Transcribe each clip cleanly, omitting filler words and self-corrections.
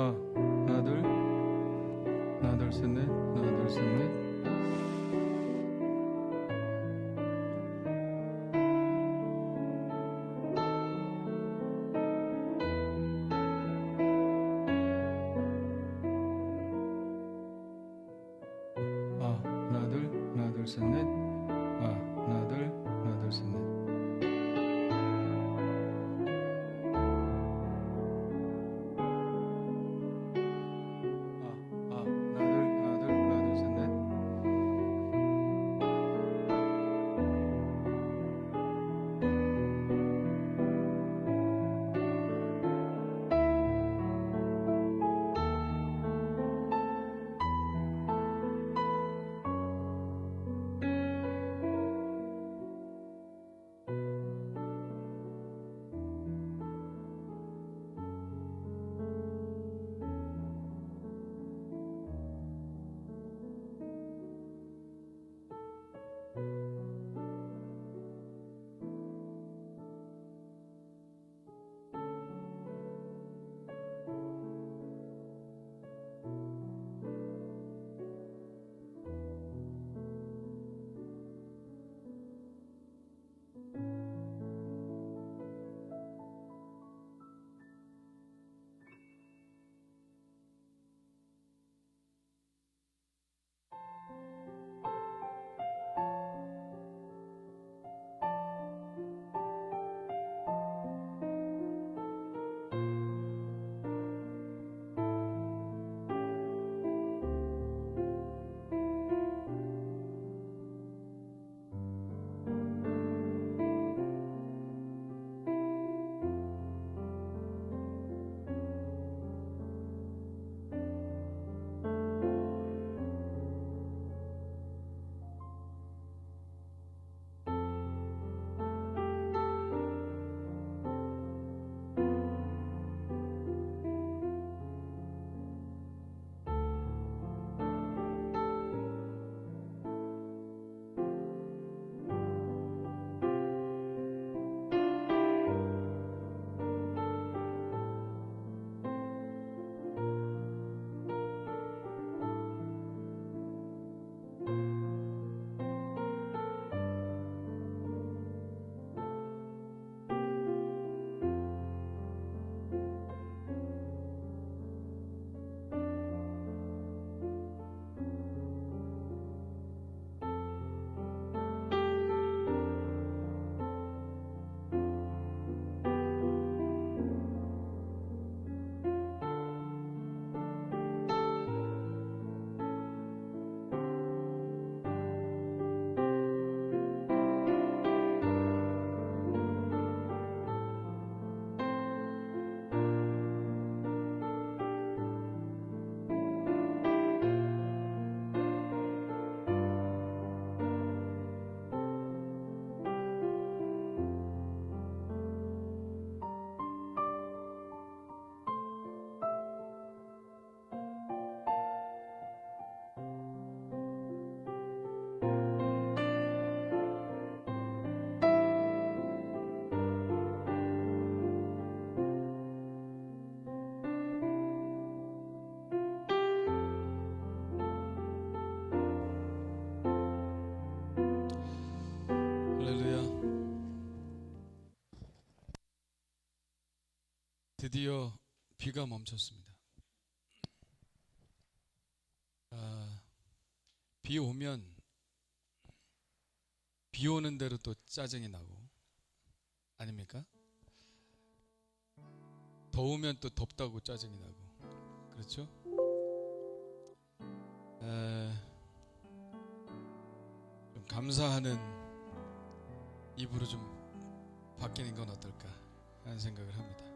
하나 둘 하나 둘 셋 넷 하나 둘 셋 넷 하나 둘 셋 넷 하나 둘 셋 넷 드디어 비가 멈췄습니다. 비 오면 비 오는 대로 또 짜증이 나고 아닙니까? 더우면 또 덥다고 짜증이 나고 그렇죠? 좀 감사하는 입으로 좀 바뀌는 건 어떨까 하는 생각을 합니다.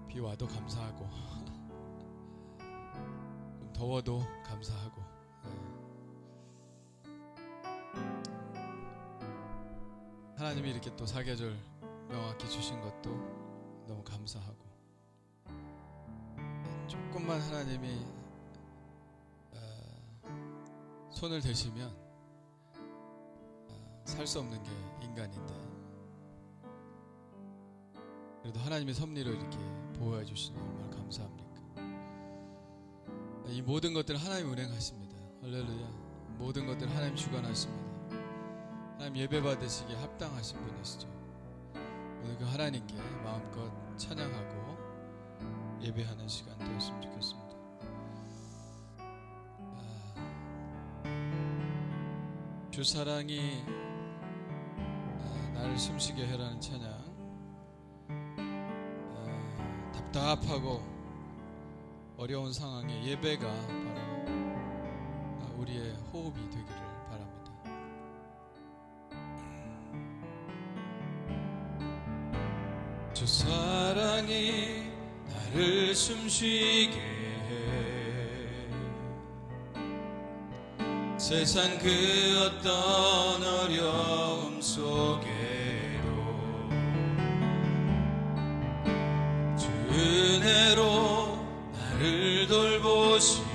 비 와도 감사하고 좀 더워도 감사하고 하나님이 이렇게 또 사계절 명확히 주신 것도 너무 감사하고 조금만 하나님이 손을 대시면 살 수 없는 게 인간인데 그래도 하나님의 섭리로 이렇게 보호해 주시니 얼마나 감사합니까? 이 모든 것들 하나님 운행하십니다. 할렐루야. 모든 것들 하나님 주관하십니다. 하나님 예배 받으시기에 합당하신 분이시죠. 오늘 그 하나님께 마음껏 찬양하고 예배하는 시간 되었으면 좋겠습니다. 주 사랑이 나를 숨쉬게 해라는 찬양. 답답하고 어려운 상황에 예배가 바로 우리의 호흡이 되기를 바랍니다. 주 사랑이 나를 숨쉬게 해 세상 그 어떤 어려움 속에도 주 은혜로 나를 돌보시며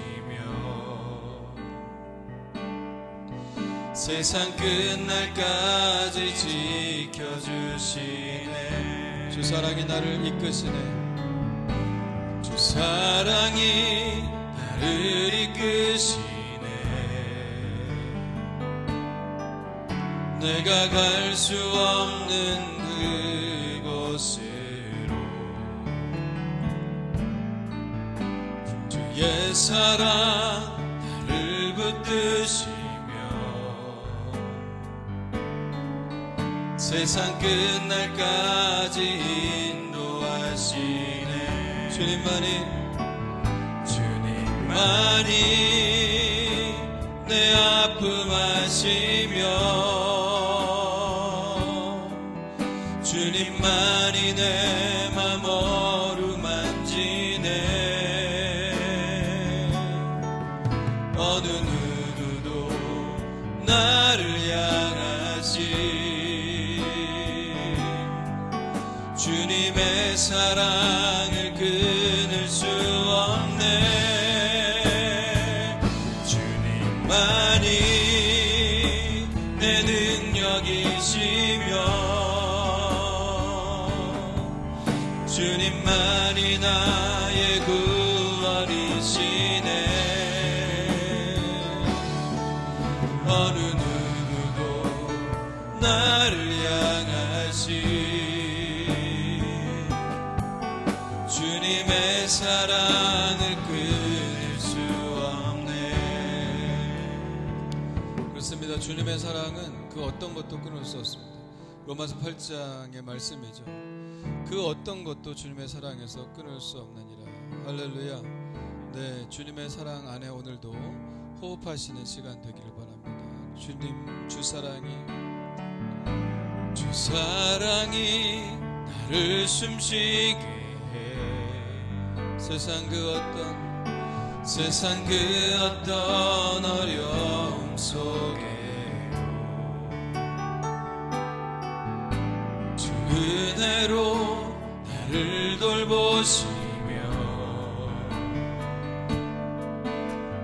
세상 끝날까지 지켜주시네. 주 사랑이 나를 이끄시네. 주 사랑이 나를 이끄시네. 내가 갈 수 없는 그곳으로 주의 사랑 나를 붙드시며 세상 끝날까지 인도하시네. 주님만이 내 아픔 아시며 주님만이 내 맘 어루만지네. 어느 누구도 나를 향하시 주님의 사랑을 끊을 수 없네. 주님만이 내 능력이시며 주님만이 나의 구원이시네. 어느 누구도 나를 향하시 주님의 사랑을 끊을 수 없네. 그렇습니다. 주님의 사랑은 그 어떤 것도 끊을 수 없습니다. 로마서 8장의 말씀이죠. 그 어떤 것도 주님의 사랑에서 끊을 수 없느니라. 할렐루야. 네, 주님의 사랑 안에 오늘도 호흡하시는 시간 되기를 바랍니다. 주님, 주 사랑이 나를 숨쉬게 해 세상 그 어떤 어려움 속에 주 은혜로 나를 돌보시며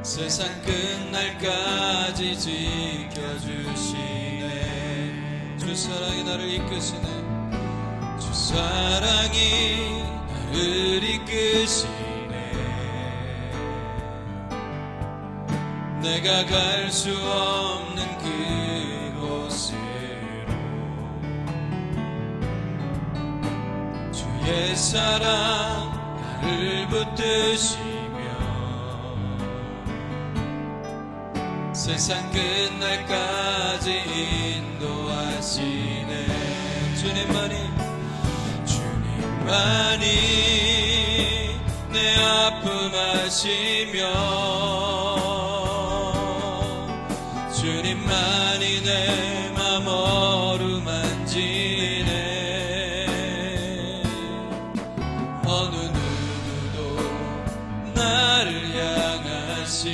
세상 끝날까지 지켜주시네. 주 사랑이 나를 이끄시네. 주 사랑이 나를 이끄시네. 내가 갈 수 없는 그곳으로 주의 사랑 나를 붙드시며 세상 끝날까지 인도하시네. 주님만이 내 아픔 아시며 주님만이 내 맘 어루만지네. 어느 누구도 나를 향하시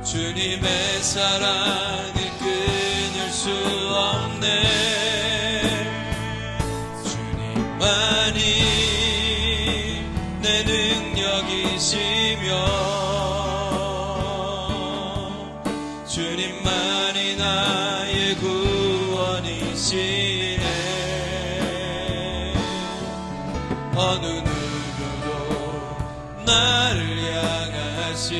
주님의 사랑을 끊을 수 없네. 주님만이 내 능력이시며 주님만이 나의 구원이시네. 나를 향하시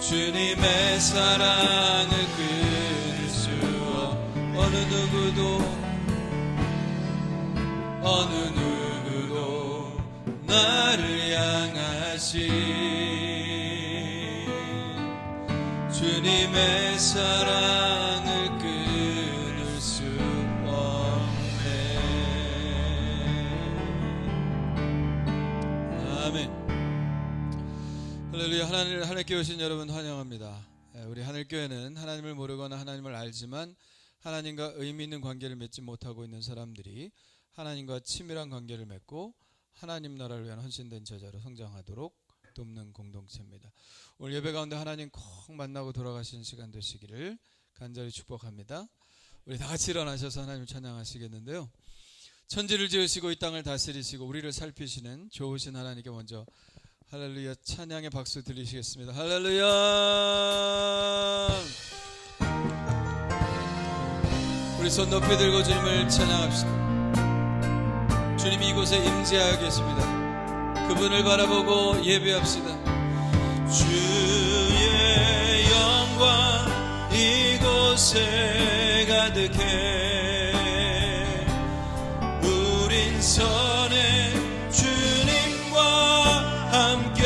주님의 사랑을 끊을 수 어느 누구도 나를 향하시 주님의 사랑을 끊을 수 없네. 아멘. 할렐루야. 하나님께 오신 여러분 환영합니다. 우리 하늘교회는 하나님을 모르거나 하나님을 알지만 하나님과 의미 있는 관계를 맺지 못하고 있는 사람들이 하나님과 친밀한 관계를 맺고 하나님 나라를 위한 헌신된 제자로 성장하도록 돕는 공동체입니다. 오늘 예배 가운데 하나님 꼭 만나고 돌아가시는 시간 되시기를 간절히 축복합니다. 우리 다 같이 일어나셔서 하나님을 찬양하시겠는데요. 천지를 지으시고 이 땅을 다스리시고 우리를 살피시는 좋으신 하나님께 먼저 할렐루야 찬양의 박수 드리시겠습니다. 할렐루야. 우리 손 높이 들고 주님을 찬양합시다. 주님이 이곳에 임재하고 계십니다. 그분을 바라보고 예배합시다. 주의 영광 이곳에 가득해 우린 선의 주님과 함께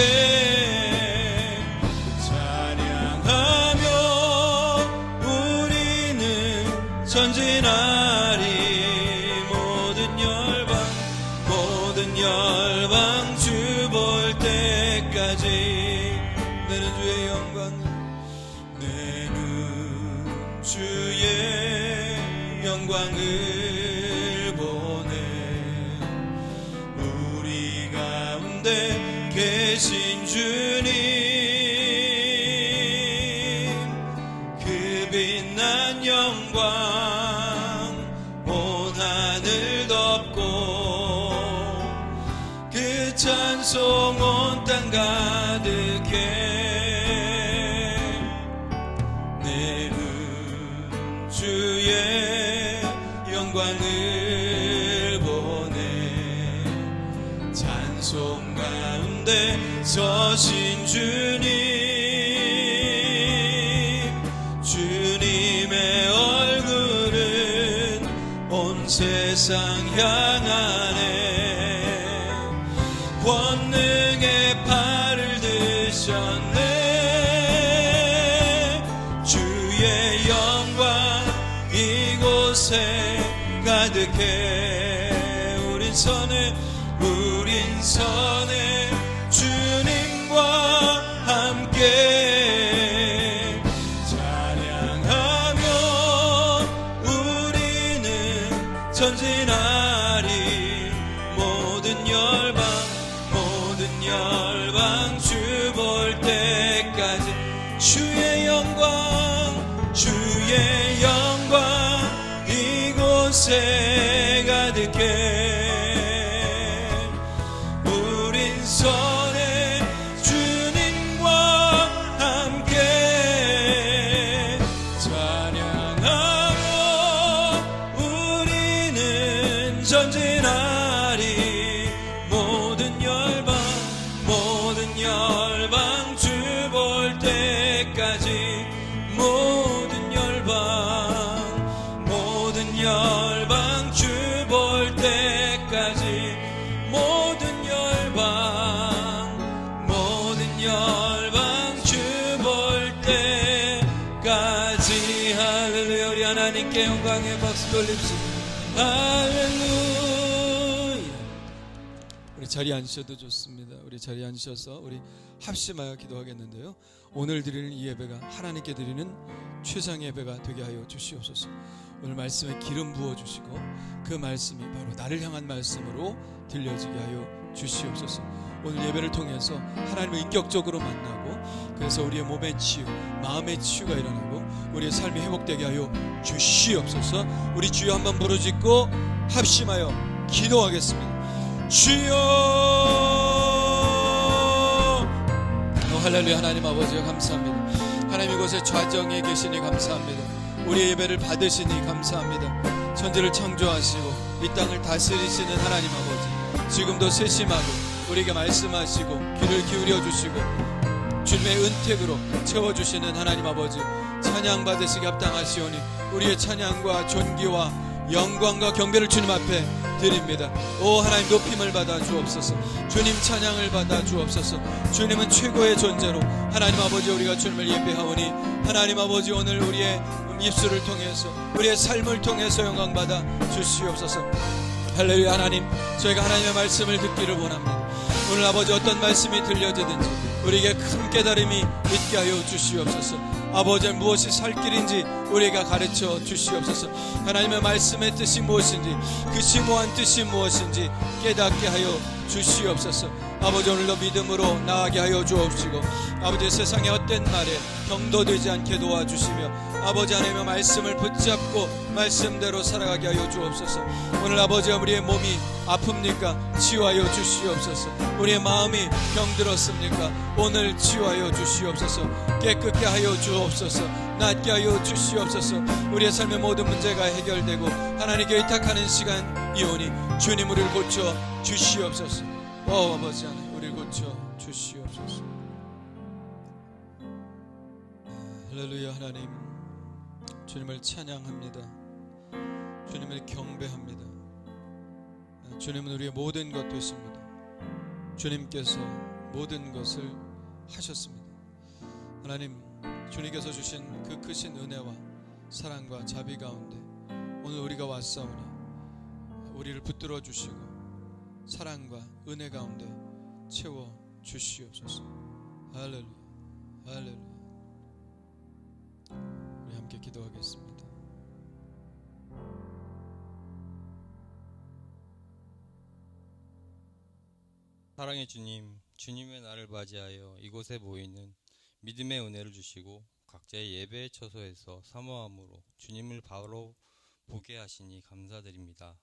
찬양하며 우리는 전진하리. 열방 주 볼 때까지 내는 주의 영광 내는 주의 영광을 보내 우리 가운데 계신 주님 그 빛난 영광 온 하늘 덮고 찬송 온 땅 가득해 내는 주의 영광을 보내 찬송 가운데 서신 주님 주님의 얼굴은 온 세상 향하네 권능의 팔을 드셨네 주의 영광 이곳에 가득해 우린 선에 주님과 함께 찬양하며 우리는 전진하리 모든 열방 주 볼 때까지 주의 영광 이곳에 가득해 우린 선의 주님과 함께 찬양하며 우리는 전진하리 모든 열방 주 볼 때까지 모든 열방 주 볼 때까지 모든 열방 주 볼 때까지 할렐루야. 우리 하나님께 영광의 박수 돌립시다. 할렐루야. 우리 자리에 앉으셔도 좋습니다. 우리 자리에 앉으셔서 우리 합심하여 기도하겠는데요. 오늘 드리는 이 예배가 하나님께 드리는 최상의 예배가 되게 하여 주시옵소서. 오늘 말씀에 기름 부어주시고 그 말씀이 바로 나를 향한 말씀으로 들려지게 하여 주시옵소서. 오늘 예배를 통해서 하나님을 인격적으로 만나고 그래서 우리의 몸의 치유, 마음의 치유가 일어나고 우리의 삶이 회복되게 하여 주시옵소서. 우리 주여 한번 부르짖고 합심하여 기도하겠습니다. 주여. 할렐루야. 하나님 아버지여 감사합니다. 하나님 이곳에 좌정에 계시니 감사합니다. 우리의 예배를 받으시니 감사합니다. 천지를 창조하시고 이 땅을 다스리시는 하나님 아버지 지금도 세심하고 우리에게 말씀하시고 귀를 기울여 주시고 주님의 은택으로 채워주시는 하나님 아버지, 찬양 받으시기 합당하시오니 우리의 찬양과 존귀와 영광과 경배를 주님 앞에 드립니다. 오 하나님, 높임을 받아 주옵소서. 주님 찬양을 받아 주옵소서. 주님은 최고의 존재로 하나님 아버지, 우리가 주님을 예배하오니 하나님 아버지, 오늘 우리의 입술을 통해서 우리의 삶을 통해서 영광 받아 주시옵소서. 할렐루야. 하나님, 저희가 하나님의 말씀을 듣기를 원합니다. 오늘 아버지, 어떤 말씀이 들려지든지 우리에게 큰 깨달음이 있게 하여 주시옵소서. 아버지, 무엇이 살 길인지 우리가 가르쳐 주시옵소서. 하나님의 말씀의 뜻이 무엇인지, 그 심오한 뜻이 무엇인지 깨닫게 하여 주시옵소서. 아버지, 오늘도 믿음으로 나아가게 하여 주옵시고 아버지, 세상의 헛된 말에 경도되지 않게 도와주시며 아버지, 하나님의 말씀을 붙잡고 말씀대로 살아가게 하여 주옵소서. 오늘 아버지, 우리의 몸이 아픕니까? 치유하여 주시옵소서. 우리의 마음이 병들었습니까? 오늘 치유하여 주시옵소서. 깨끗게 하여 주옵소서. 낫게 하여 주시옵소서. 우리의 삶의 모든 문제가 해결되고 하나님께 의탁하는 시간이오니 주님, 우리를 고쳐 주시옵소서. 아버지 하나님, 우리를 고쳐 주시옵소서. 할렐루야. 하나님, 주님을 찬양합니다. 주님을 경배합니다. 주님은 우리의 모든 것 되십니다. 주님께서 모든 것을 하셨습니다. 하나님, 주님께서 주신 그 크신 은혜와 사랑과 자비 가운데 오늘 우리가 왔사오니 우리를 붙들어 주시고 사랑과 은혜 가운데 채워 주시옵소서. 할렐루야. 할렐루야. 우리 함께 기도하겠습니다. 사랑의 주님, 주님의 날을 맞이하여 이곳에 모이는 믿음의 은혜를 주시고 각자의 예배의 처소에서 사모함으로 주님을 바로 보게 하시니 감사드립니다.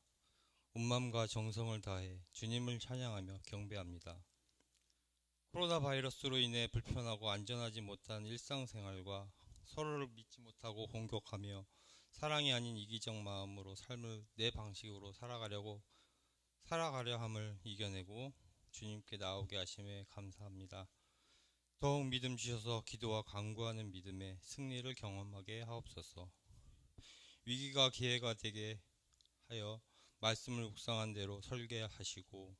온 마음과 정성을 다해 주님을 찬양하며 경배합니다. 코로나 바이러스로 인해 불편하고 안전하지 못한 일상생활과 서로를 믿지 못하고 공격하며 사랑이 아닌 이기적 마음으로 삶을 내 방식으로 살아가려 함을 이겨내고 주님께 나오게 하심에 감사합니다. 더욱 믿음 주셔서 기도와 간구하는 믿음의 승리를 경험하게 하옵소서. 위기가 기회가 되게 하여 말씀을 묵상한 대로 설계하시고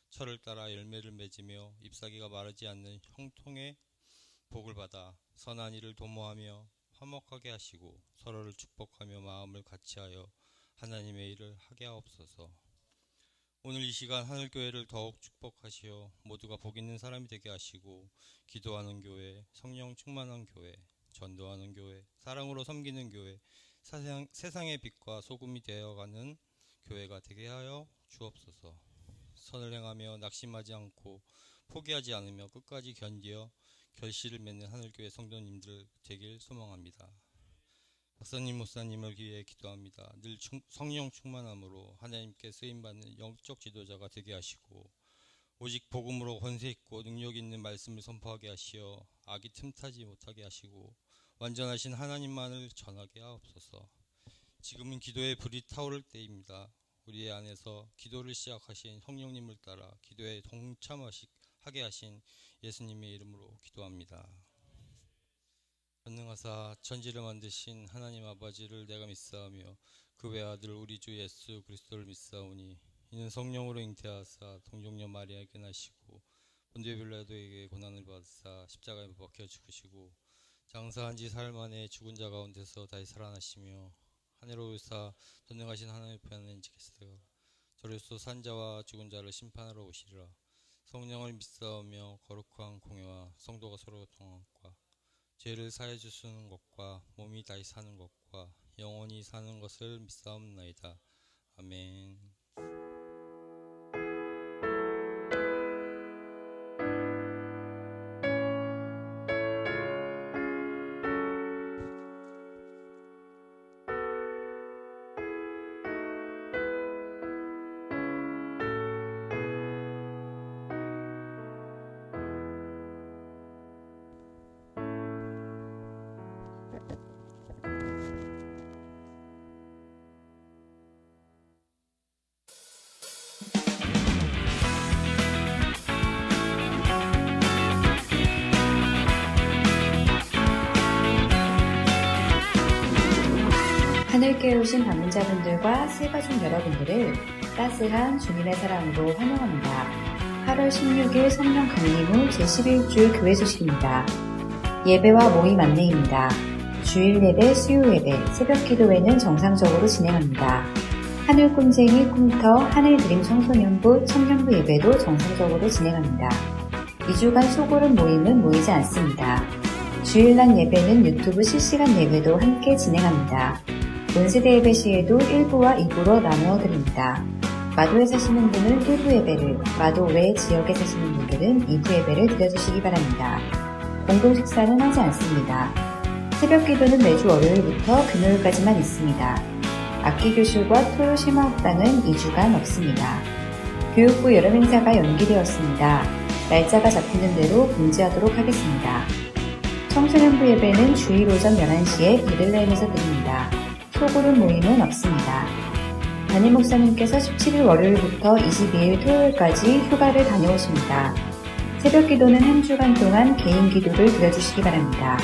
철을 따라 열매를 맺으며 잎사귀가 마르지 않는 형통의 복을 받아 선한 일을 도모하며 화목하게 하시고 서로를 축복하며 마음을 같이하여 하나님의 일을 하게 하옵소서. 오늘 이 시간 하늘교회를 더욱 축복하시어 모두가 복 있는 사람이 되게 하시고 기도하는 교회, 성령 충만한 교회, 전도하는 교회, 사랑으로 섬기는 교회, 세상의 빛과 소금이 되어가는 교회가 되게 하여 주옵소서. 선을 행하며 낙심하지 않고 포기하지 않으며 끝까지 견디어 결실을 맺는 하늘교회 성도님들 되길 소망합니다. 박사님, 목사님을 위해 기도합니다. 늘 성령 충만함으로 하나님께 쓰임받는 영적 지도자가 되게 하시고 오직 복음으로 권세 있고 능력 있는 말씀을 선포하게 하시어 악이 틈타지 못하게 하시고 완전하신 하나님만을 전하게 하옵소서. 지금은 기도의 불이 타오를 때입니다. 우리 안에서 기도를 시작하신 성령님을 따라 기도에 동참하게 하신 예수님의 이름으로 기도합니다. 전능하사 천지를 만드신 하나님 아버지를 내가 믿사오며 그 외아들 우리 주 예수 그리스도를 믿사오니 이는 성령으로 잉태하사 동정녀 마리아에게 나시고 본디오 빌라도에게 고난을 받으사 십자가에 못 박혀 죽으시고 장사한 지 사흘 만에 죽은 자 가운데서 다시 살아나시며 하늘로 오사 전능하신 하나님 편에 앉으시되 저로서 산자와 죽은 자를 심판하러 오시리라. 성령을 믿사오며 거룩한 공회와 성도가 서로 통함과 죄를 사해 주시는 것과 몸이 다시 사는 것과 영원히 사는 것을 믿사옵나이다. 아멘. 하늘께 오신 방문자분들과 실가족 여러분들을 따스한 주님의 사랑으로 환영합니다. 8월 16일 성령 강림 후 제11주 교회 소식입니다. 예배와 모임 안내입니다. 주일 예배, 수요 예배, 새벽 기도회는 정상적으로 진행합니다. 하늘꿈쟁이 꿈터 하늘드림 청소년부 청년부 예배도 정상적으로 진행합니다. 2주간 소그룹 모임은 모이지 않습니다. 주일날 예배는 유튜브 실시간 예배도 함께 진행합니다. 본세대 예배 시에도 1부와 2부로 나누어 드립니다. 마도에 사시는 분은 1부 예배를, 마도 외 지역에 사시는 분들은 2부 예배를 드려주시기 바랍니다. 공동 식사는 하지 않습니다. 새벽 기도는 매주 월요일부터 금요일까지만 있습니다. 악기교실과 토요 심화학당은 2주간 없습니다. 교육부 여름 행사가 연기되었습니다. 날짜가 잡히는 대로 공지하도록 하겠습니다. 청소년부 예배는 주일 오전 11시에 베들레헴에서 드립니다. 소그룹 모임은 없습니다. 담임 목사님께서 17일 월요일부터 22일 토요일까지 휴가를 다녀오십니다. 새벽 기도는 한 주간 동안 개인 기도를 드려주시기 바랍니다.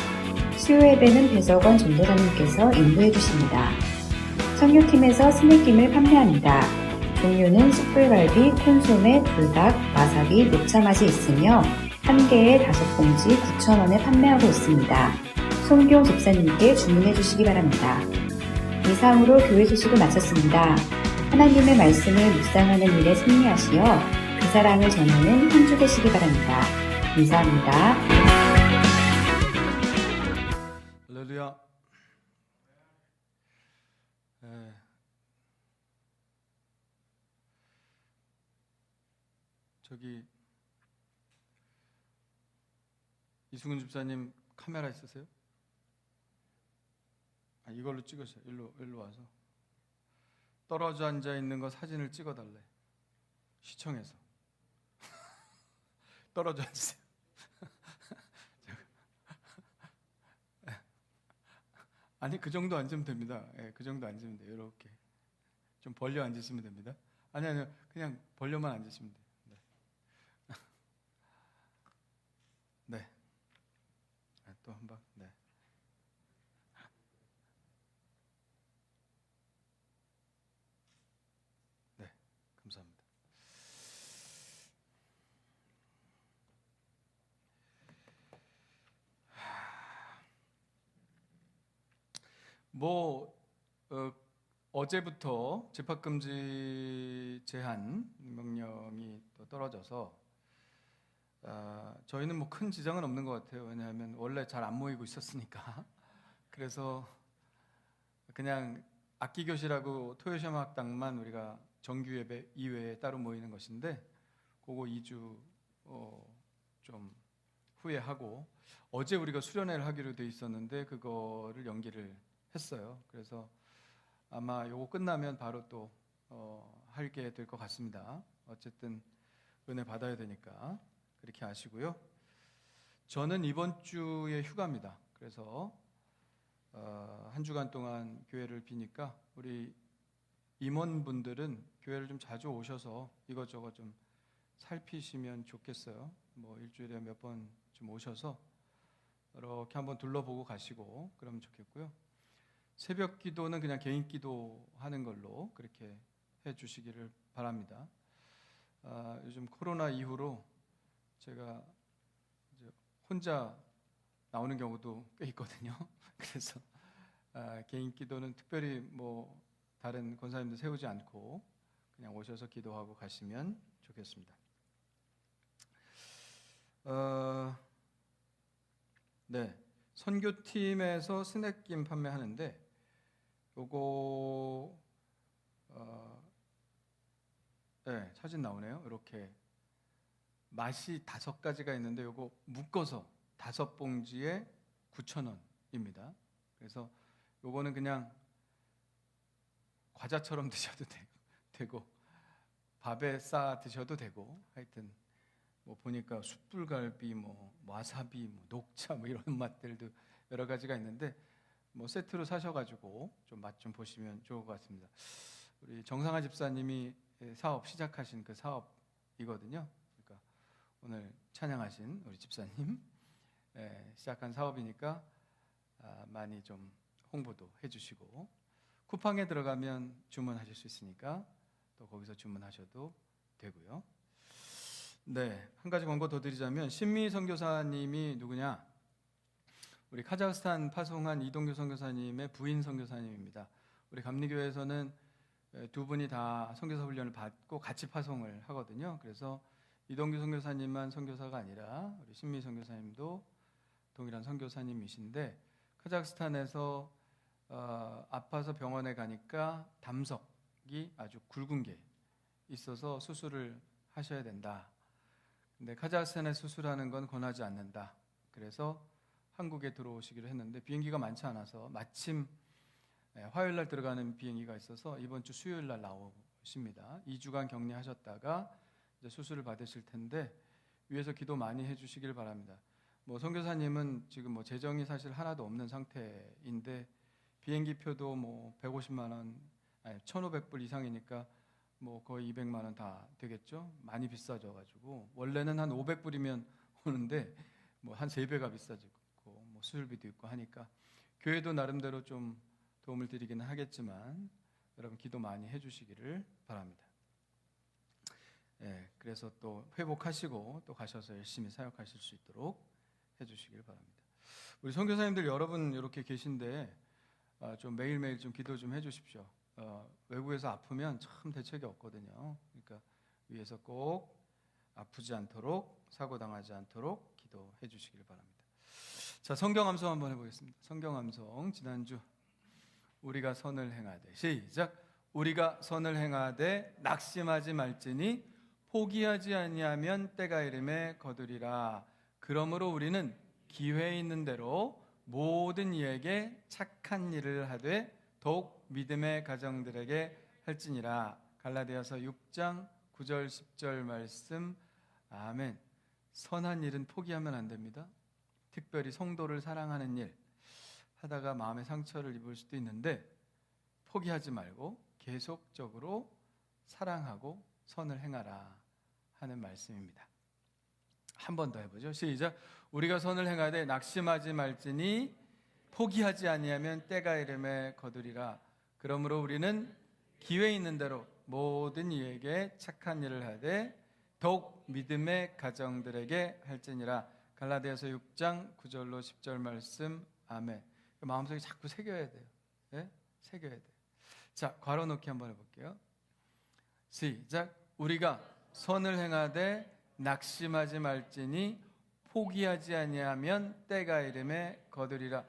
수요 예배는 배석원 전도사님께서 인도해 주십니다. 선교팀에서 스낵김을 판매합니다. 종류는 숯불갈비, 콘소메, 불닭, 와사비, 녹차 맛이 있으며 한 개에 5봉지 9,000원에 판매하고 있습니다. 송기용 집사님께 주문해 주시기 바랍니다. 이상으로 교회 소식을 마쳤습니다. 하나님의 말씀을 묵상하는 일에 승리하시어 그 사랑을 전하는 한 주 되시기 바랍니다. 감사합니다. 할렐루야. 네. 저기 이승훈 집사님 카메라 있으세요? 이걸로 찍으세요. 일로 와서 떨어져 앉아 있는 거 사진을 찍어달래. 시청에서 떨어져 앉으세요. 아니 그 정도 앉으면 됩니다. 예, 그 정도 앉으면 돼요. 이렇게 좀 벌려 앉으시면 됩니다. 아니요 그냥 벌려만 앉으시면 돼요. 네. 네. 또 한 번. 네. 네. 감사합니다. 어제부터 집합금지 제한 명령이 또 떨어져서 저희는 큰 지장은 없는 것 같아요. 왜냐하면 원래 잘 안 모이고 있었으니까. 그래서 그냥 악기교실하고 토요시험학당만 우리가 정규 예배 이외에 따로 모이는 것인데 그거 2주 좀 후에 하고 어제 우리가 수련회를 하기로 돼 있었는데 그거를 연기를 했어요. 그래서 아마 요거 끝나면 바로 또 하게 될 것 같습니다. 어쨌든 은혜 받아야 되니까 그렇게 아시고요. 저는 이번 주에 휴가입니다. 그래서 한 주간 동안 교회를 비니까 우리 임원분들은 교회를 좀 자주 오셔서 이것저것 좀 살피시면 좋겠어요. 일주일에 몇 번 좀 오셔서 이렇게 한번 둘러보고 가시고 그러면 좋겠고요. 새벽 기도는 그냥 개인 기도 하는 걸로 그렇게 해 주시기를 바랍니다. 요즘 코로나 이후로 제가 이제 혼자 나오는 경우도 꽤 있거든요. 그래서 개인 기도는 특별히 다른 권사님들 세우지 않고 그냥 오셔서 기도하고 가시면 좋겠습니다. 네, 선교팀에서 스낵김 판매하는데 요거 네, 사진 나오네요. 이렇게 맛이 5가지가 있는데 요거 묶어서 5봉지에 9,000원입니다. 그래서 요거는 그냥 과자처럼 드셔도 되고 밥에 싸 드셔도 되고 하여튼 보니까 숯불갈비, 와사비, 녹차 이런 맛들도 여러 가지가 있는데 세트로 사셔가지고 좀 맛 좀 보시면 좋을 것 같습니다. 우리 정상아 집사님이 사업 시작하신 그 사업이거든요. 그러니까 오늘 찬양하신 우리 집사님 시작한 사업이니까 많이 좀 홍보도 해주시고 쿠팡에 들어가면 주문하실 수 있으니까 또 거기서 주문하셔도 되고요. 네, 한 가지 광고 더 드리자면 신미 선교사님이 누구냐? 우리 카자흐스탄 파송한 이동규 선교사님의 부인 선교사님입니다. 우리 감리교회에서는 두 분이 다 선교사 훈련을 받고 같이 파송을 하거든요. 그래서 이동규 선교사님만 선교사가 아니라 우리 신미 선교사님도 동일한 선교사님이신데 카자흐스탄에서 아파서 병원에 가니까 담석이 아주 굵은 게 있어서 수술을 하셔야 된다. 근데 카자흐스탄에 수술하는 건 권하지 않는다. 그래서 한국에 들어오시기로 했는데 비행기가 많지 않아서 마침 화요일 날 들어가는 비행기가 있어서 이번 주 수요일 날 나오십니다. 2주간 격리하셨다가 이제 수술을 받으실 텐데 위에서 기도 많이 해주시길 바랍니다. 뭐 선교사님은 지금 뭐 재정이 사실 하나도 없는 상태인데 비행기 표도 뭐 150만 원, 아니 1,500불 이상이니까 뭐 거의 200만 원 다 되겠죠. 많이 비싸져가지고 원래는 한 500불이면 오는데 뭐 한 3배가 비싸지고 뭐 수술비도 있고 하니까 교회도 나름대로 좀 도움을 드리기는 하겠지만 여러분 기도 많이 해주시기를 바랍니다. 예, 그래서 또 회복하시고 또 가셔서 열심히 사역하실 수 있도록 해주시길 바랍니다. 우리 선교사님들 여러분 이렇게 계신데 좀 매일매일 좀 기도 좀 해주십시오. 외국에서 아프면 참 대책이 없거든요. 그러니까 위에서 꼭 아프지 않도록 사고 당하지 않도록 기도해 주시길 바랍니다. 자, 성경 암송 한번 해보겠습니다. 성경 암송 지난주 우리가 선을 행하되 시작. 우리가 선을 행하되 낙심하지 말지니 포기하지 아니하면 때가 이름에 거두리라. 그러므로 우리는 기회 있는 대로 모든 이에게 착한 일을 하되 더욱 믿음의 가정들에게 할지니라. 갈라디아서 6장 9절 10절 말씀. 아멘. 선한 일은 포기하면 안 됩니다. 특별히 성도를 사랑하는 일 하다가 마음의 상처를 입을 수도 있는데 포기하지 말고 계속적으로 사랑하고 선을 행하라 하는 말씀입니다. 한 번 더 해보죠. 시작. 우리가 선을 행하되 낙심하지 말지니 포기하지 아니하면 때가 이름에 거두리라. 그러므로 우리는 기회 있는 대로 모든 이에게 착한 일을 하되 더욱 믿음의 가정들에게 할지니라. 갈라디아서 6장 9절로 10절 말씀. 아멘. 마음속에 자꾸 새겨야 돼요. 네? 새겨야 돼요. 자, 괄호 넣기 한번 해볼게요. 시작. 우리가 선을 행하되 낙심하지 말지니 포기하지 아니하면 때가 이름에 거두리라.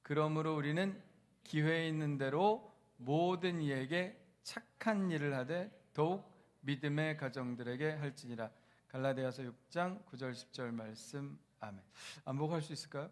그러므로 우리는 기회 있는 대로 모든 이에게 착한 일을 하되 더욱 믿음의 가정들에게 할지니라. 갈라디아서 6장 9절 10절 말씀. 아멘. 안 보고 할 수 있을까요?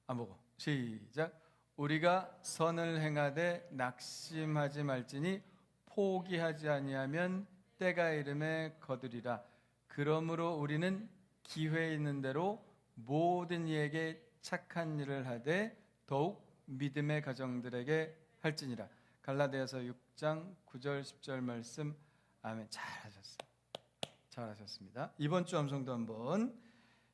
안 보고 시작. 우리가 선을 행하되 낙심하지 말지니 포기하지 아니하면 때가 이름에 거두리라. 그러므로 우리는 기회 있는 대로 모든 이에게 착한 일을 하되 더욱 믿음의 가정들에게 할지니라. 갈라디아서 6장 9절 10절 말씀. 아멘. 잘하셨습니다. 이번 주 암송도 한번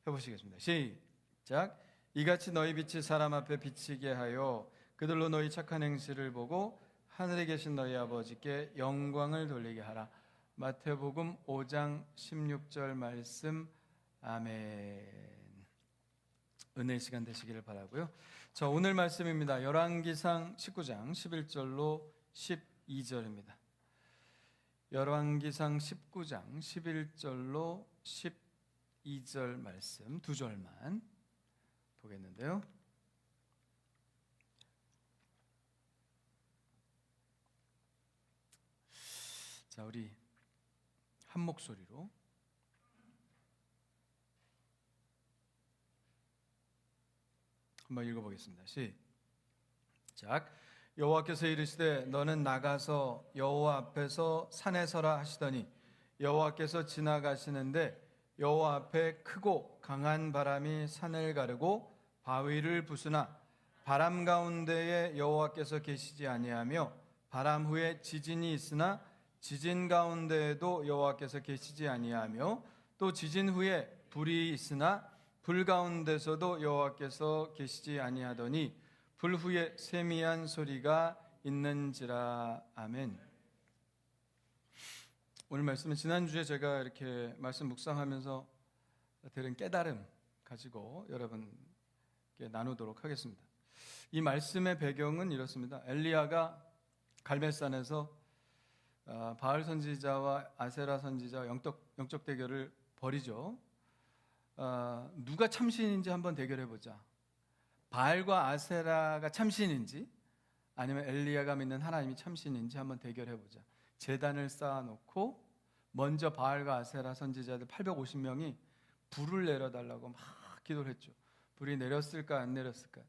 해보시겠습니다. 시작. 이같이 너희 빛이 사람 앞에 비치게 하여 그들로 너희 착한 행실을 보고 하늘에 계신 너희 아버지께 영광을 돌리게 하라. 마태복음 5장 16절 말씀. 아멘. 은혜의 시간 되시기를 바라고요. 자, 오늘 말씀입니다. 열왕기상 19장 11절로 12절입니다. 열왕기상 19장 11절로 12절 말씀 두 절만 보겠는데요. 자, 우리 한 목소리로 한번 읽어보겠습니다. 시작. 여호와께서 이르시되 너는 나가서 여호와 앞에서 산에 서라 하시더니 여호와께서 지나가시는데 여호와 앞에 크고 강한 바람이 산을 가르고 바위를 부수나 바람 가운데에 여호와께서 계시지 아니하며 바람 후에 지진이 있으나 지진 가운데에도 여호와께서 계시지 아니하며 또 지진 후에 불이 있으나 불 가운데서도 여호와께서 계시지 아니하더니 불 후에 세미한 소리가 있는지라. 아멘. 오늘 말씀은 지난주에 제가 이렇게 말씀 묵상하면서 들은 깨달음 가지고 여러분께 나누도록 하겠습니다. 이 말씀의 배경은 이렇습니다. 엘리야가 갈멜산에서 바알 선지자와 아세라 선지자 영적 대결을 벌이죠. 누가 참신인지 한번 대결해보자. 바알과 아세라가 참신인지 아니면 엘리야가 믿는 하나님이 참신인지 한번 대결해보자. 제단을 쌓아놓고 먼저 바알과 아세라 선지자들 850명이 불을 내려달라고 막 기도를 했죠. 불이 내렸을까 안 내렸을까?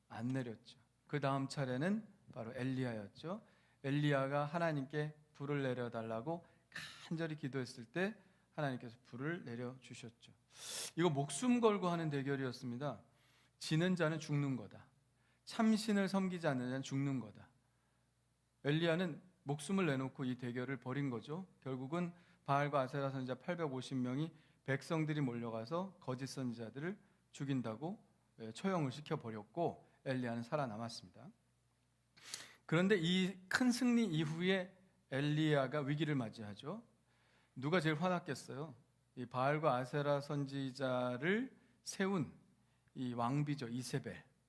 안 내렸죠. 그 다음 차례는 바로 엘리야였죠. 엘리야가 하나님께 불을 내려달라고 간절히 기도했을 때 하나님께서 불을 내려주셨죠. 이거 목숨 걸고 하는 대결이었습니다. 지는 자는 죽는 거다. 참신을 섬기지 않는 자는 죽는 거다. 엘리야는 목숨을 내놓고 이 대결을 벌인 거죠. 결국은 바알과 아세라 선지자 850명이 백성들이 몰려가서 거짓 선지자들을 죽인다고 처형을 시켜버렸고 엘리야는 살아남았습니다. 그런데 이 큰 승리 이후에 엘리야가 위기를 맞이하죠. 누가 제일 화났겠어요? 이 바알과 아세라 선지자를 세운 이 왕비죠.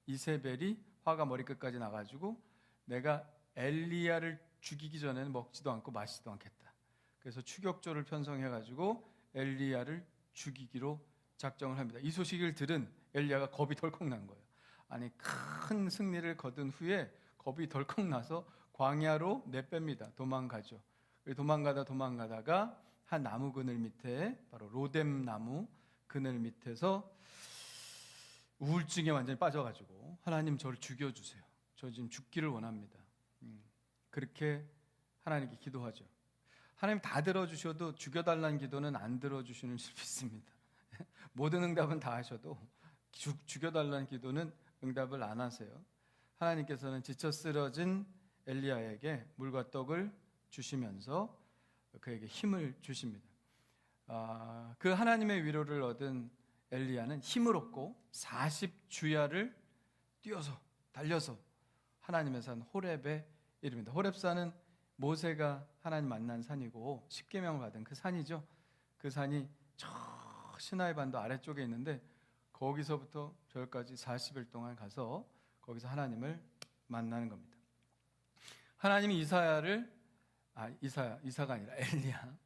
이세벨이 화가 머리끝까지 나가지고 내가 엘리야를 죽이기 전에는 먹지도 않고 마시지도 않겠다. 그래서 추격조를 편성해가지고 엘리야를 죽이기로 작정을 합니다. 이 소식을 들은 엘리야가 겁이 덜컥 난 거예요. 아니 큰 승리를 거둔 후에 겁이 덜컥 나서 광야로 내뺍니다. 도망가죠. 도망가다가 한 나무 그늘 밑에 바로 로뎀 나무 그늘 밑에서 우울증에 완전히 빠져가지고 하나님 저를 죽여주세요. 저 지금 죽기를 원합니다. 그렇게 하나님께 기도하죠. 하나님 다 들어주셔도 죽여달라는 기도는 안 들어주시는 줄 믿습니다. 모든 응답은 다 하셔도 죽여달라는 기도는 응답을 안 하세요. 하나님께서는 지쳐 쓰러진 엘리야에게 물과 떡을 주시면서 그에게 힘을 주십니다. 그 하나님의 위로를 얻은 엘리야는 힘을 얻고 40주야를 달려서 하나님의 산 호렙에 이릅니다. 호렙산은 모세가 하나님 만난 산이고 십계명을 받은 그 산이죠. 그 산이 저 시나이 반도 아래쪽에 있는데 거기서부터 저기까지 40일 동안 가서 거기서 하나님을 만나는 겁니다. 하나님이 이사가 아니라 엘리야.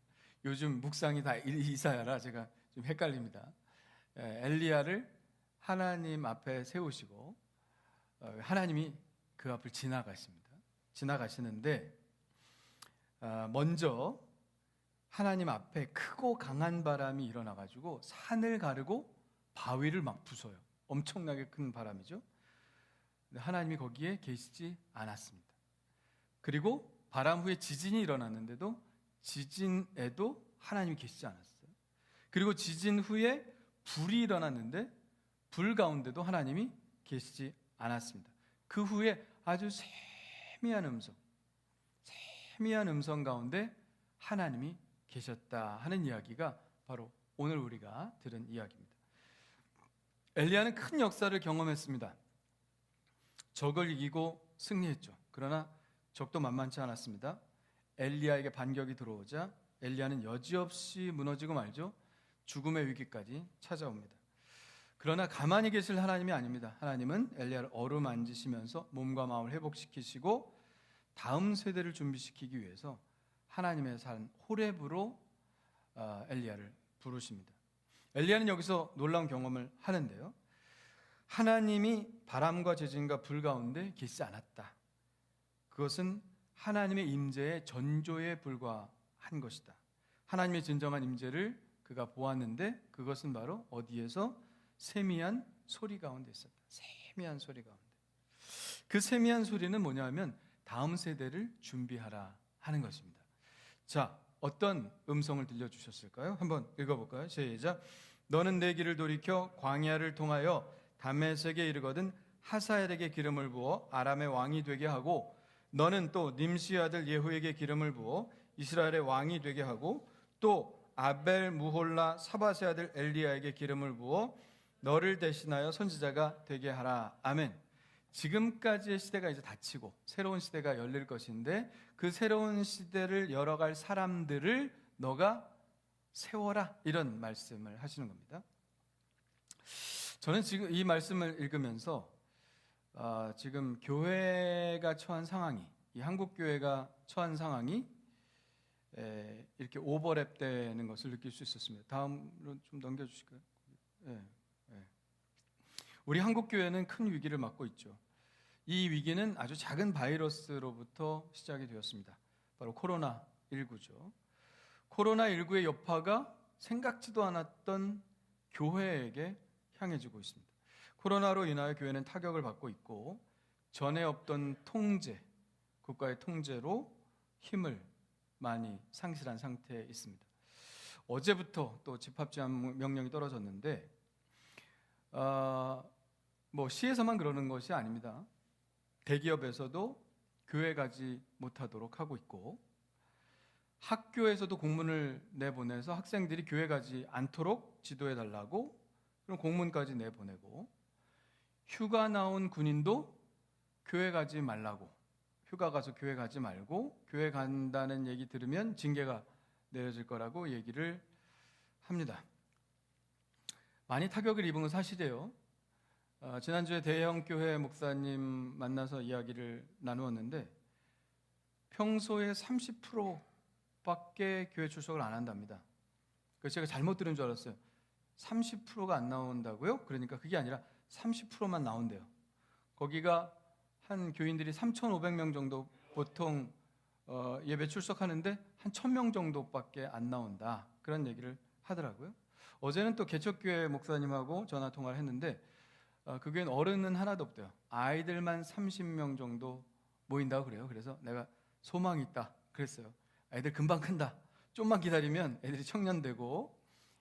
요즘 묵상이 다 이사야라 제가 좀 헷갈립니다. 엘리야를 하나님 앞에 세우시고 하나님이 그 앞을 지나가시는데 먼저 하나님 앞에 크고 강한 바람이 일어나가지고 산을 가르고 바위를 막 부숴요. 엄청나게 큰 바람이죠. 하나님이 거기에 계시지 않았습니다. 그리고 바람 후에 지진이 일어났는데도 지진에도 하나님이 계시지 않았어요. 그리고 지진 후에 불이 일어났는데 불 가운데도 하나님이 계시지 않았습니다. 그 후에 아주 세미한 음성 가운데 하나님이 계셨다 하는 이야기가 바로 오늘 우리가 들은 이야기입니다. 엘리야는 큰 역사를 경험했습니다. 적을 이기고 승리했죠. 그러나 적도 만만치 않았습니다. 엘리야에게 반격이 들어오자 엘리야는 여지없이 무너지고 말죠. 죽음의 위기까지 찾아옵니다. 그러나 가만히 계실 하나님이 아닙니다. 하나님은 엘리야를 어루만지시면서 몸과 마음을 회복시키시고 다음 세대를 준비시키기 위해서 하나님의 산 호렙으로 엘리야를 부르십니다. 엘리야는 여기서 놀라운 경험을 하는데요. 하나님이 바람과 지진과 불 가운데 계시지 않았다. 그것은 하나님의 임재의 전조에 불과한 것이다. 하나님의 진정한 임재를 그가 보았는데 그것은 바로 어디에서? 세미한 소리 가운데 있었다. 세미한 소리 가운데. 그 세미한 소리는 뭐냐면 다음 세대를 준비하라 하는 것입니다. 자, 어떤 음성을 들려주셨을까요? 한번 읽어볼까요? 시작. 너는 내 길을 돌이켜 광야를 통하여 다메섹에 이르거든 하사엘에게 기름을 부어 아람의 왕이 되게 하고 너는 또 님시 아들 예후에게 기름을 부어 이스라엘의 왕이 되게 하고 또 아벨 무홀라 사바세 아들 엘리야에게 기름을 부어 너를 대신하여 선지자가 되게 하라. 아멘. 지금까지의 시대가 이제 닫히고 새로운 시대가 열릴 것인데 그 새로운 시대를 열어갈 사람들을 너가 세워라, 이런 말씀을 하시는 겁니다. 저는 지금 이 말씀을 읽으면서 지금 교회가 처한 상황이, 이 한국 교회가 처한 상황이 이렇게 오버랩 되는 것을 느낄 수 있었습니다. 다음으로 좀 넘겨주실까요? 우리 한국 교회는 큰 위기를 맞고 있죠. 이 위기는 아주 작은 바이러스로부터 시작이 되었습니다. 바로 코로나19죠. 코로나19의 여파가 생각지도 않았던 교회에게 향해지고 있습니다. 코로나로 인하여 교회는 타격을 받고 있고 전에 없던 통제, 국가의 통제로 힘을 많이 상실한 상태에 있습니다. 어제부터 또 집합제한 명령이 떨어졌는데 시에서만 그러는 것이 아닙니다. 대기업에서도 교회 가지 못하도록 하고 있고 학교에서도 공문을 내보내서 학생들이 교회 가지 않도록 지도해달라고 그런 공문까지 내보내고 휴가 나온 군인도 교회 가지 말라고, 휴가 가서 교회 가지 말고 교회 간다는 얘기 들으면 징계가 내려질 거라고 얘기를 합니다. 많이 타격을 입은 건 사실이에요. 지난주에 대형 교회 목사님 만나서 이야기를 나누었는데 평소에 30%밖에 교회 출석을 안 한답니다. 그래서 제가 잘못 들은 줄 알았어요. 30%가 안 나온다고요? 그러니까 그게 아니라 30%만 나온대요. 거기가 한 교인들이 3,500명 정도 보통 예배 출석하는데 한 1,000명 정도밖에 안 나온다, 그런 얘기를 하더라고요. 어제는 또 개척교회 목사님하고 전화 통화를 했는데 그 교회는 어른은 하나도 없대요. 아이들만 30명 정도 모인다고 그래요. 그래서 내가 소망이 있다 그랬어요. 애들 금방 큰다. 좀만 기다리면 애들이 청년 되고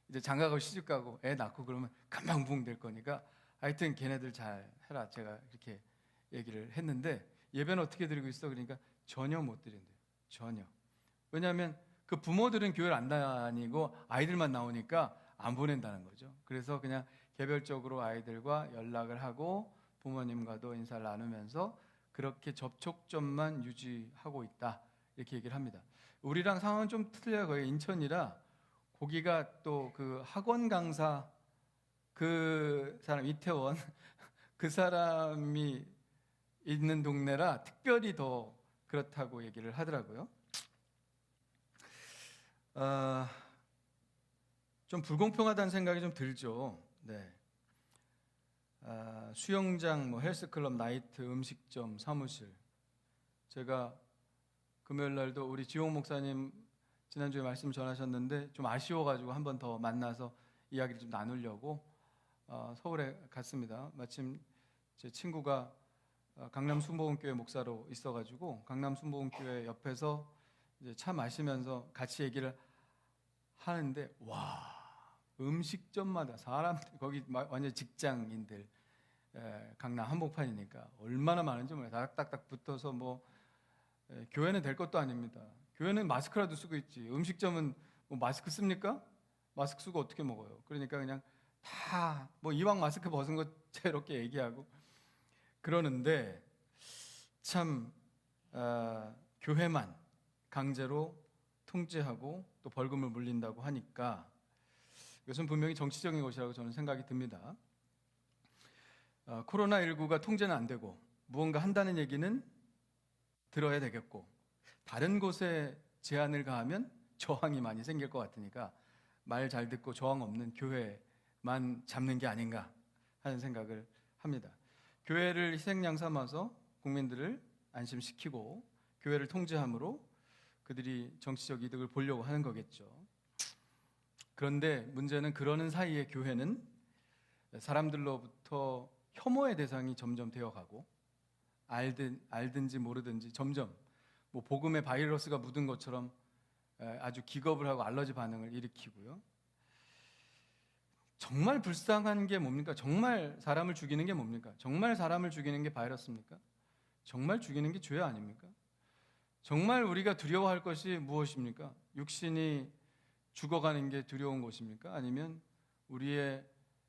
이제 장가가고 시집가고 애 낳고 그러면 금방 부흥될 거니까 하여튼 걔네들 잘 해라, 제가 이렇게 얘기를 했는데 예배는 어떻게 드리고 있어? 그러니까 전혀 못 드린대요. 전혀. 왜냐하면 그 부모들은 교회를 안 다니고 아이들만 나오니까 안 보낸다는 거죠. 그래서 그냥 개별적으로 아이들과 연락을 하고 부모님과도 인사를 나누면서 그렇게 접촉점만 유지하고 있다, 이렇게 얘기를 합니다. 우리랑 상황은 좀 틀려요. 거기 인천이라 거기가 또 그 학원 강사 그 사람 이태원 그 사람이 있는 동네라 특별히 더 그렇다고 얘기를 하더라고요. 좀 불공평하다는 생각이 좀 들죠. 네. 수영장, 헬스클럽, 나이트, 음식점, 사무실. 제가 금요일 날도 우리 지용 목사님 지난주에 말씀 전하셨는데 좀 아쉬워가지고 한 번 더 만나서 이야기를 좀 나누려고 서울에 갔습니다. 마침 제 친구가 강남 순복음교회 목사로 있어가지고 강남 순복음교회 옆에서 이제 차 마시면서 같이 얘기를 하는데 와, 음식점마다 사람들, 거기 완전 직장인들, 강남 한복판이니까 얼마나 많은지 몰라요. 딱딱딱 붙어서 교회는 될 것도 아닙니다. 교회는 마스크라도 쓰고 있지. 음식점은 마스크 씁니까? 마스크 쓰고 어떻게 먹어요? 그러니까 그냥 다 이왕 마스크 벗은 것처럼 얘기하고 그러는데 참 교회만 강제로 통제하고 또 벌금을 물린다고 하니까 이것은 분명히 정치적인 것이라고 저는 생각이 듭니다. 코로나19가 통제는 안 되고 무언가 한다는 얘기는 들어야 되겠고 다른 곳에 제한을 가하면 저항이 많이 생길 것 같으니까 말 잘 듣고 저항 없는 교회만 잡는 게 아닌가 하는 생각을 합니다. 교회를 희생양 삼아서 국민들을 안심시키고 교회를 통제함으로 그들이 정치적 이득을 보려고 하는 거겠죠. 그런데 문제는 그러는 사이에 교회는 사람들로부터 혐오의 대상이 점점 되어가고 알든지 모르든지 점점 복음의 바이러스가 묻은 것처럼 아주 기겁을 하고 알러지 반응을 일으키고요. 정말 불쌍한 게 뭡니까? 정말 사람을 죽이는 게 뭡니까? 정말 사람을 죽이는 게 바이러스입니까? 정말 죽이는 게 죄 아닙니까? 정말 우리가 두려워할 것이 무엇입니까? 육신이 죽어가는 게 두려운 것입니까? 아니면 우리의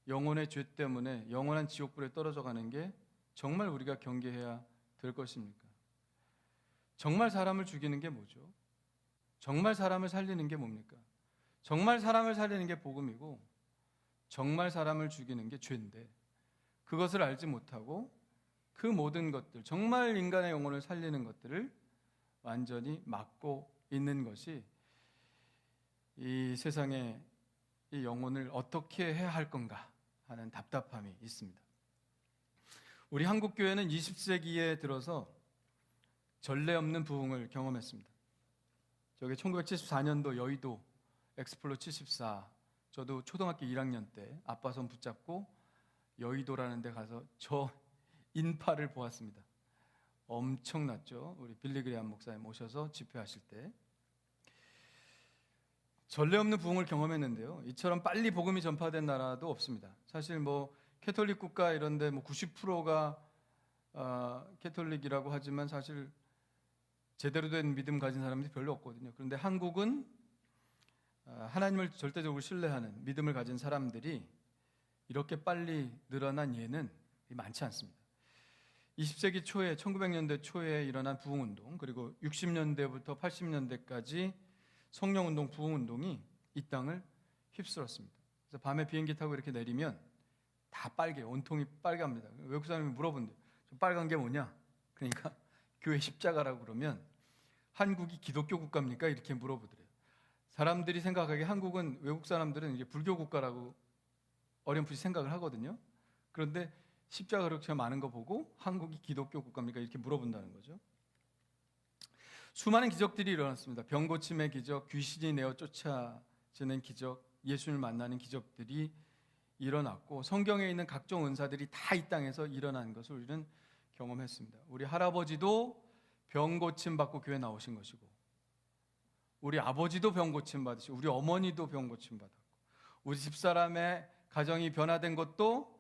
영혼의 죄 때문에 영원한 지옥불에 떨어져 가는 게 정말 우리가 경계해야 될 것입니까? 정말 사람을 죽이는 게 뭐죠? 정말 사람을 살리는 게 뭡니까? 정말 사람을 살리는 게 복음이고 정말 사람을 죽이는 게 죄인데 그것을 알지 못하고 그 모든 것들, 정말 인간의 영혼을 살리는 것들을 완전히 막고 있는 것이 이 세상의 이 영혼을 어떻게 해야 할 건가 하는 답답함이 있습니다. 우리 한국교회는 20세기에 들어서 전례 없는 부흥을 경험했습니다. 저게 1974년도 여의도 엑스플로 74, 저도 초등학교 1학년 때 아빠 손 붙잡고 여의도라는 데 가서 저 인파를 보았습니다. 엄청났죠. 우리 빌리그레암 목사님 오셔서 집회하실 때. 전례 없는 부흥을 경험했는데요. 이처럼 빨리 복음이 전파된 나라도 없습니다. 사실 뭐 캐톨릭 국가 이런 데 뭐 90%가 캐톨릭이라고 하지만 사실 제대로 된 믿음 가진 사람들이 별로 없거든요. 그런데 한국은 하나님을 절대적으로 신뢰하는 믿음을 가진 사람들이 이렇게 빨리 늘어난 예는 많지 않습니다. 20세기 초에 1900년대 초에 일어난 부흥운동, 그리고 60년대부터 80년대까지 성령운동, 부흥운동이 이 땅을 휩쓸었습니다. 그래서 밤에 비행기 타고 이렇게 내리면 다 빨개요. 온통이 빨갑니다. 외국 사람이 물어본대요. 저 빨간 게 뭐냐? 그러니까 교회 십자가라고 그러면 한국이 기독교 국가입니까? 이렇게 물어보더래요. 사람들이 생각하기에 한국은, 외국 사람들은 이제 불교 국가라고 어렴풋이 생각을 하거든요. 그런데 십자가 그렇게 많은 거 보고 한국이 기독교 국가입니까? 이렇게 물어본다는 거죠. 수많은 기적들이 일어났습니다. 병 고침의 기적, 귀신이 내어 쫓아지는 기적, 예수를 만나는 기적들이 일어났고 성경에 있는 각종 은사들이 다 이 땅에서 일어난 것을 우리는 경험했습니다. 우리 할아버지도 병 고침 받고 교회 나오신 것이고 우리 아버지도 병 고침 받으시고 우리 어머니도 병 고침 받았고 우리 집사람의 가정이 변화된 것도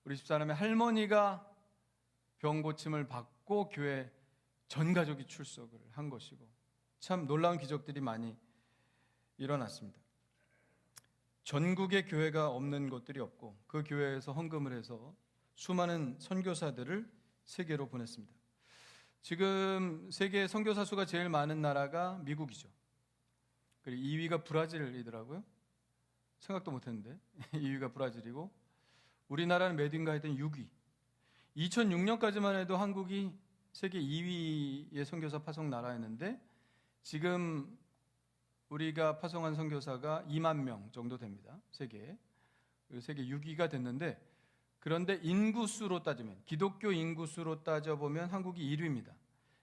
우리 집사람의 할머니가 병 고침을 받고 교회 전 가족이 출석을 한 것이고 참 놀라운 기적들이 많이 일어났습니다. 전국에 교회가 없는 곳들이 없고 그 교회에서 헌금을 해서 수많은 선교사들을 세계로 보냈습니다. 지금 세계 선교사 수가 제일 많은 나라가 미국이죠. 그리고 2위가 브라질이더라고요. 생각도 못했는데 2위가 브라질이고 우리나라는 몇 위인가 했더니 6위. 2006년까지만 해도 한국이 세계 2위의 선교사 파송 나라였는데 지금 우리가 파송한 선교사가 2만 명 정도 됩니다. 세계 6위가 됐는데 그런데 인구수로 따지면 기독교 인구수로 따져보면 한국이 1위입니다.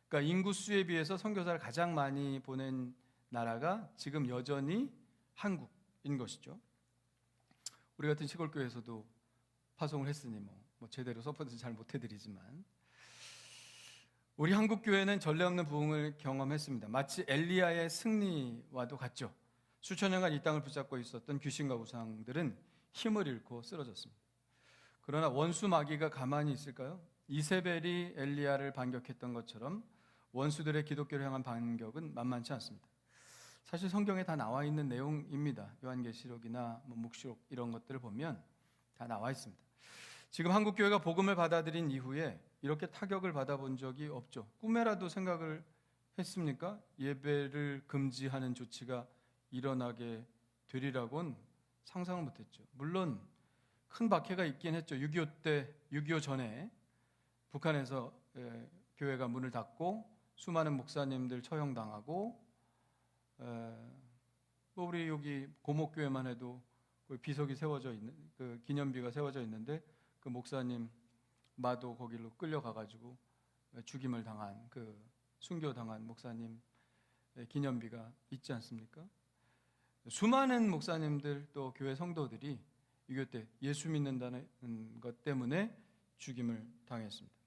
그러니까 인구수에 비해서 선교사를 가장 많이 보낸 나라가 지금 여전히 한국인 것이죠. 우리 같은 시골교회에서도 파송을 했으니 뭐 제대로 서포트 잘 못해드리지만 우리 한국교회는 전례 없는 부흥을 경험했습니다. 마치 엘리야의 승리와도 같죠. 수천 년간 이 땅을 붙잡고 있었던 귀신과 우상들은 힘을 잃고 쓰러졌습니다. 그러나 원수 마귀가 가만히 있을까요? 이세벨이 엘리야를 반격했던 것처럼 원수들의 기독교를 향한 반격은 만만치 않습니다. 사실 성경에 다 나와 있는 내용입니다. 요한계시록이나 묵시록 이런 것들을 보면 다 나와 있습니다. 지금 한국교회가 복음을 받아들인 이후에 이렇게 타격을 받아본 적이 없죠. 꿈에라도 생각을 했습니까? 예배를 금지하는 조치가 일어나게 되리라고는 상상을 못했죠. 물론 큰 박해가 있긴 했죠. 6.25 전에 북한에서 교회가 문을 닫고 수많은 목사님들 처형당하고 우리 여기 고목교회만 해도 비석이 세워져 있는 그 기념비가 세워져 있는데 그 목사님 마도 거기로 끌려가가지고 죽임을 당한 그 순교당한 목사님 기념비가 있지 않습니까? 수많은 목사님들 또 교회 성도들이 6.25 때 예수 믿는다는 것 때문에 죽임을 당했습니다.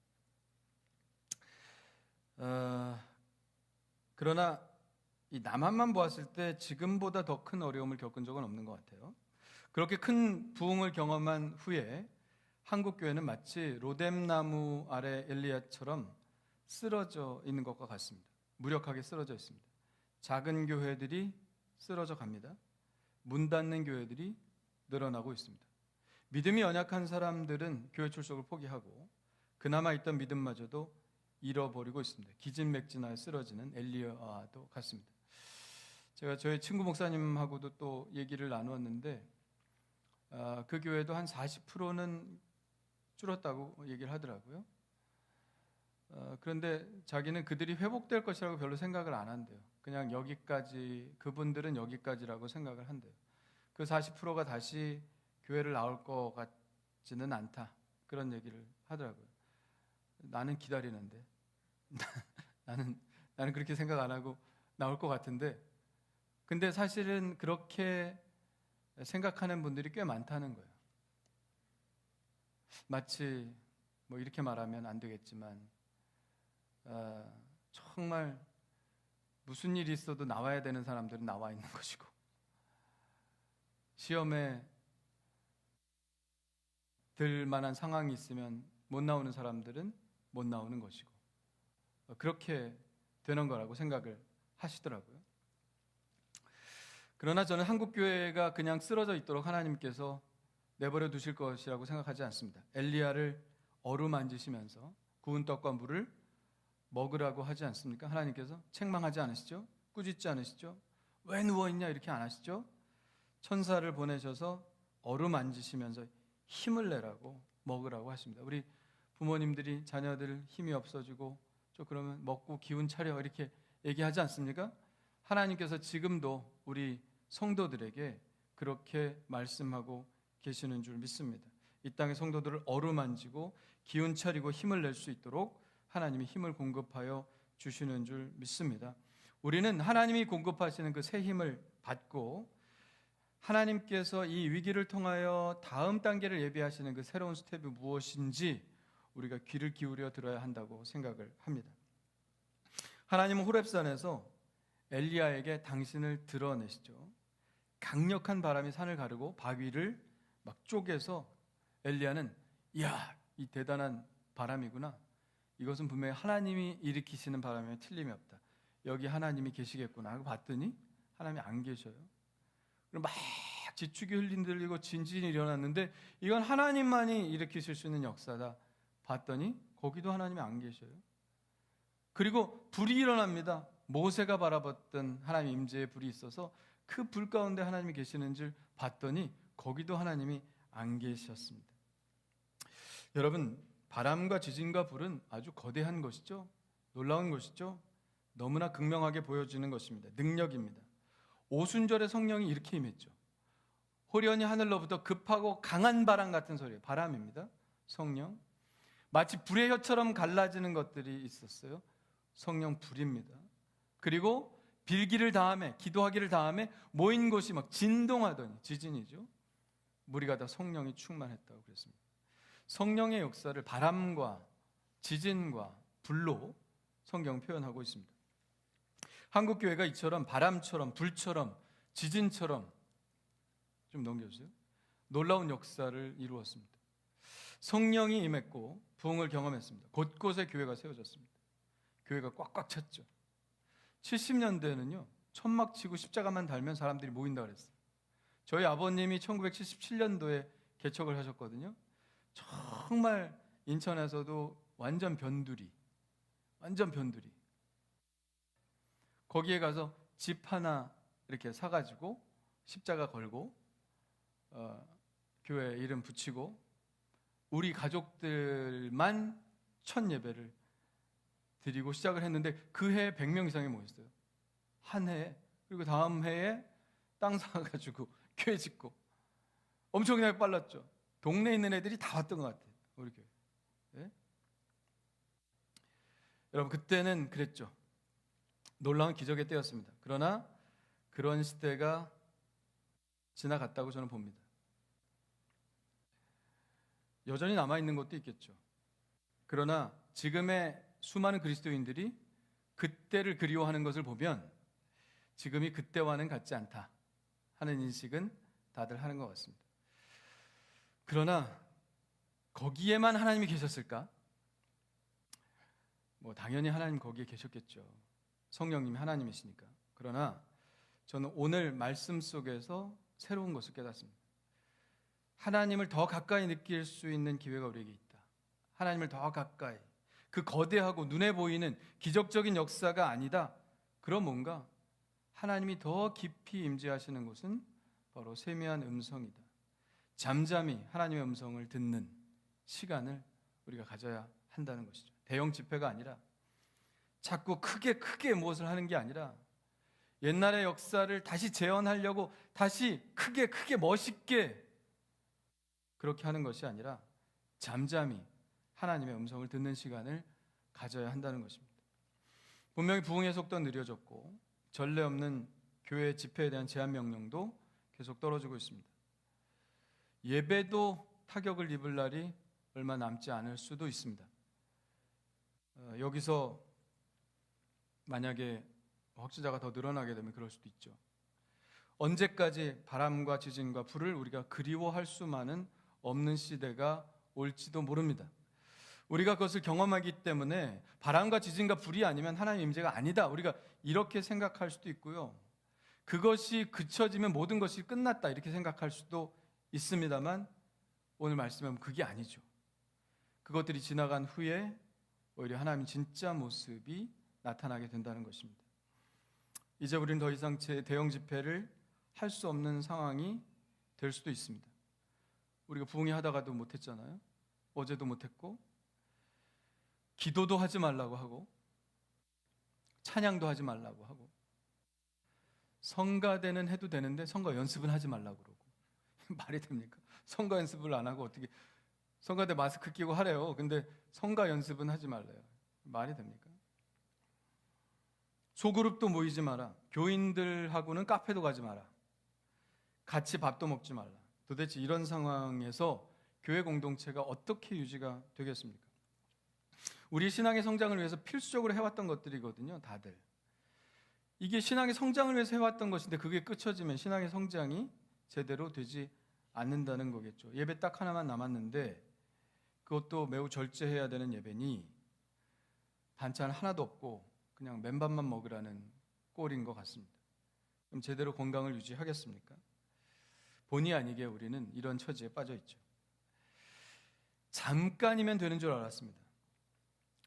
그러나 이 남한만 보았을 때 지금보다 더 큰 어려움을 겪은 적은 없는 것 같아요. 그렇게 큰 부흥을 경험한 후에 한국교회는 마치 로뎀나무 아래 엘리야처럼 쓰러져 있는 것과 같습니다. 무력하게 쓰러져 있습니다. 작은 교회들이 쓰러져 갑니다. 문 닫는 교회들이 늘어나고 있습니다. 믿음이 연약한 사람들은 교회 출석을 포기하고 그나마 있던 믿음마저도 잃어버리고 있습니다. 기진맥진하여 쓰러지는 엘리야와도 같습니다. 제가 저희 친구 목사님하고도 또 얘기를 나누었는데 그 교회도 한 40%는 줄었다고 얘기를 하더라고요. 그런데 자기는 그들이 회복될 것이라고 별로 생각을 안 한대요. 그냥 여기까지, 그분들은 여기까지라고 생각을 한대요. 그 40%가 다시 교회를 나올 것 같지는 않다, 그런 얘기를 하더라고요. 나는 기다리는데 나는 그렇게 생각 안 하고 나올 것 같은데, 근데 사실은 그렇게 생각하는 분들이 꽤 많다는 거예요. 마치 뭐 이렇게 말하면 안 되겠지만 정말 무슨 일이 있어도 나와야 되는 사람들은 나와 있는 것이고, 시험에 들 만한 상황이 있으면 못 나오는 사람들은 못 나오는 것이고, 그렇게 되는 거라고 생각을 하시더라고요. 그러나 저는 한국교회가 그냥 쓰러져 있도록 하나님께서 내버려 두실 것이라고 생각하지 않습니다. 엘리야를 어루만지시면서 구운 떡과 물을 먹으라고 하지 않습니까? 하나님께서 책망하지 않으시죠? 꾸짖지 않으시죠? 왜 누워있냐 이렇게 안 하시죠? 천사를 보내셔서 어루만지시면서 힘을 내라고, 먹으라고 하십니다. 우리 부모님들이 자녀들 힘이 없어지고 좀 그러면 먹고 기운 차려 이렇게 얘기하지 않습니까? 하나님께서 지금도 우리 성도들에게 그렇게 말씀하고 계시는 줄 믿습니다. 이 땅의 성도들을 어루만지고 기운 차리고 힘을 낼 수 있도록 하나님이 힘을 공급하여 주시는 줄 믿습니다. 우리는 하나님이 공급하시는 그 새 힘을 받고 하나님께서 이 위기를 통하여 다음 단계를 예비하시는 그 새로운 스텝이 무엇인지 우리가 귀를 기울여 들어야 한다고 생각을 합니다. 하나님은 호렙산에서 엘리야에게 당신을 드러내시죠. 강력한 바람이 산을 가르고 바위를 막 쪼개서 엘리야는 이야, 이 대단한 바람이구나, 이것은 분명히 하나님이 일으키시는 바람이면 틀림이 없다, 여기 하나님이 계시겠구나 하고 봤더니 하나님이 안 계셔요. 그럼 막 지축이 흔들리고 진진이 일어났는데 이건 하나님만이 일으키실 수 있는 역사다 봤더니 거기도 하나님이 안 계셔요. 그리고 불이 일어납니다. 모세가 바라봤던 하나님 임재의 불이 있어서 그 불 가운데 하나님이 계시는 줄 봤더니 거기도 하나님이 안 계셨습니다. 여러분, 바람과 지진과 불은 아주 거대한 것이죠. 놀라운 것이죠. 너무나 극명하게 보여지는 것입니다. 능력입니다. 오순절에 성령이 이렇게 임했죠. 호련히 하늘로부터 급하고 강한 바람 같은 소리예요. 바람입니다. 성령. 마치 불의 혀처럼 갈라지는 것들이 있었어요. 성령 불입니다. 그리고 빌기를 다음에, 기도하기를 다음에 모인 곳이 막 진동하더니, 지진이죠. 무리가 다 성령이 충만했다고 그랬습니다. 성령의 역사를 바람과 지진과 불로 성경 표현하고 있습니다. 한국교회가 이처럼 바람처럼 불처럼 지진처럼, 좀 넘겨주세요, 놀라운 역사를 이루었습니다. 성령이 임했고 부흥을 경험했습니다. 곳곳에 교회가 세워졌습니다. 교회가 꽉꽉 찼죠. 70년대에는요 천막 치고 십자가만 달면 사람들이 모인다 그랬어요. 저희 아버님이 1977년도에 개척을 하셨거든요. 정말 인천에서도 완전 변두리. 거기에 가서 집 하나 이렇게 사가지고 십자가 걸고 교회 이름 붙이고 우리 가족들만 첫 예배를 드리고 시작을 했는데 그 해에 100명 이상이 모였어요. 한 해에. 그리고 다음 해에 땅 사가지고 교회 짓고 엄청나게 빨랐죠. 동네에 있는 애들이 다 왔던 것 같아요. 우리 교회. 네? 여러분, 그때는 그랬죠. 놀라운 기적의 때였습니다. 그러나 그런 시대가 지나갔다고 저는 봅니다. 여전히 남아있는 것도 있겠죠. 그러나 지금의 수많은 그리스도인들이 그때를 그리워하는 것을 보면 지금이 그때와는 같지 않다 하는 인식은 다들 하는 것 같습니다. 그러나 거기에만 하나님이 계셨을까? 뭐 당연히 하나님 거기에 계셨겠죠. 성령님이 하나님이시니까. 그러나 저는 오늘 말씀 속에서 새로운 것을 깨닫습니다. 하나님을 더 가까이 느낄 수 있는 기회가 우리에게 있다. 하나님을 더 가까이, 그 거대하고 눈에 보이는 기적적인 역사가 아니다. 그럼 뭔가 하나님이 더 깊이 임재하시는 곳은 바로 세미한 음성이다. 잠잠히 하나님의 음성을 듣는 시간을 우리가 가져야 한다는 것이죠. 대형 집회가 아니라, 자꾸 크게 무엇을 하는 게 아니라, 옛날의 역사를 다시 재현하려고 다시 크게 멋있게 그렇게 하는 것이 아니라 잠잠히 하나님의 음성을 듣는 시간을 가져야 한다는 것입니다. 분명히 부흥의 속도는 느려졌고 전례 없는 교회 집회에 대한 제한 명령도 계속 떨어지고 있습니다. 예배도 타격을 입을 날이 얼마 남지 않을 수도 있습니다. 여기서 만약에 확진자가 더 늘어나게 되면 그럴 수도 있죠. 언제까지 바람과 지진과 불을 우리가 그리워할 수만은 없는 시대가 올지도 모릅니다. 우리가 그것을 경험하기 때문에 바람과 지진과 불이 아니면 하나님의 임재가 아니다, 우리가 이렇게 생각할 수도 있고요. 그것이 그쳐지면 모든 것이 끝났다, 이렇게 생각할 수도 있습니다만, 오늘 말씀에 보면 그게 아니죠. 그것들이 지나간 후에 오히려 하나님의 진짜 모습이 나타나게 된다는 것입니다. 이제 우리는 더 이상 대형 집회를 할 수 없는 상황이 될 수도 있습니다. 우리가 부흥회 하다가도 못했잖아요. 어제도 못했고, 기도도 하지 말라고 하고, 찬양도 하지 말라고 하고, 성가대는 해도 되는데 성가 연습은 하지 말라고 그러고. 말이 됩니까? 성가 연습을 안 하고 어떻게 성가대 마스크 끼고 하래요. 근데 성가 연습은 하지 말래요. 말이 됩니까? 소그룹도 모이지 마라. 교인들하고는 카페도 가지 마라. 같이 밥도 먹지 말라. 도대체 이런 상황에서 교회 공동체가 어떻게 유지가 되겠습니까? 우리 신앙의 성장을 위해서 필수적으로 해왔던 것들이거든요, 다들. 이게 신앙의 성장을 위해서 해왔던 것인데 그게 끝쳐지면 신앙의 성장이 제대로 되지 않는다는 거겠죠. 예배 딱 하나만 남았는데 그것도 매우 절제해야 되는 예배니 반찬 하나도 없고 그냥 맨밥만 먹으라는 꼴인 것 같습니다. 그럼 제대로 건강을 유지하겠습니까? 본의 아니게 우리는 이런 처지에 빠져 있죠. 잠깐이면 되는 줄 알았습니다.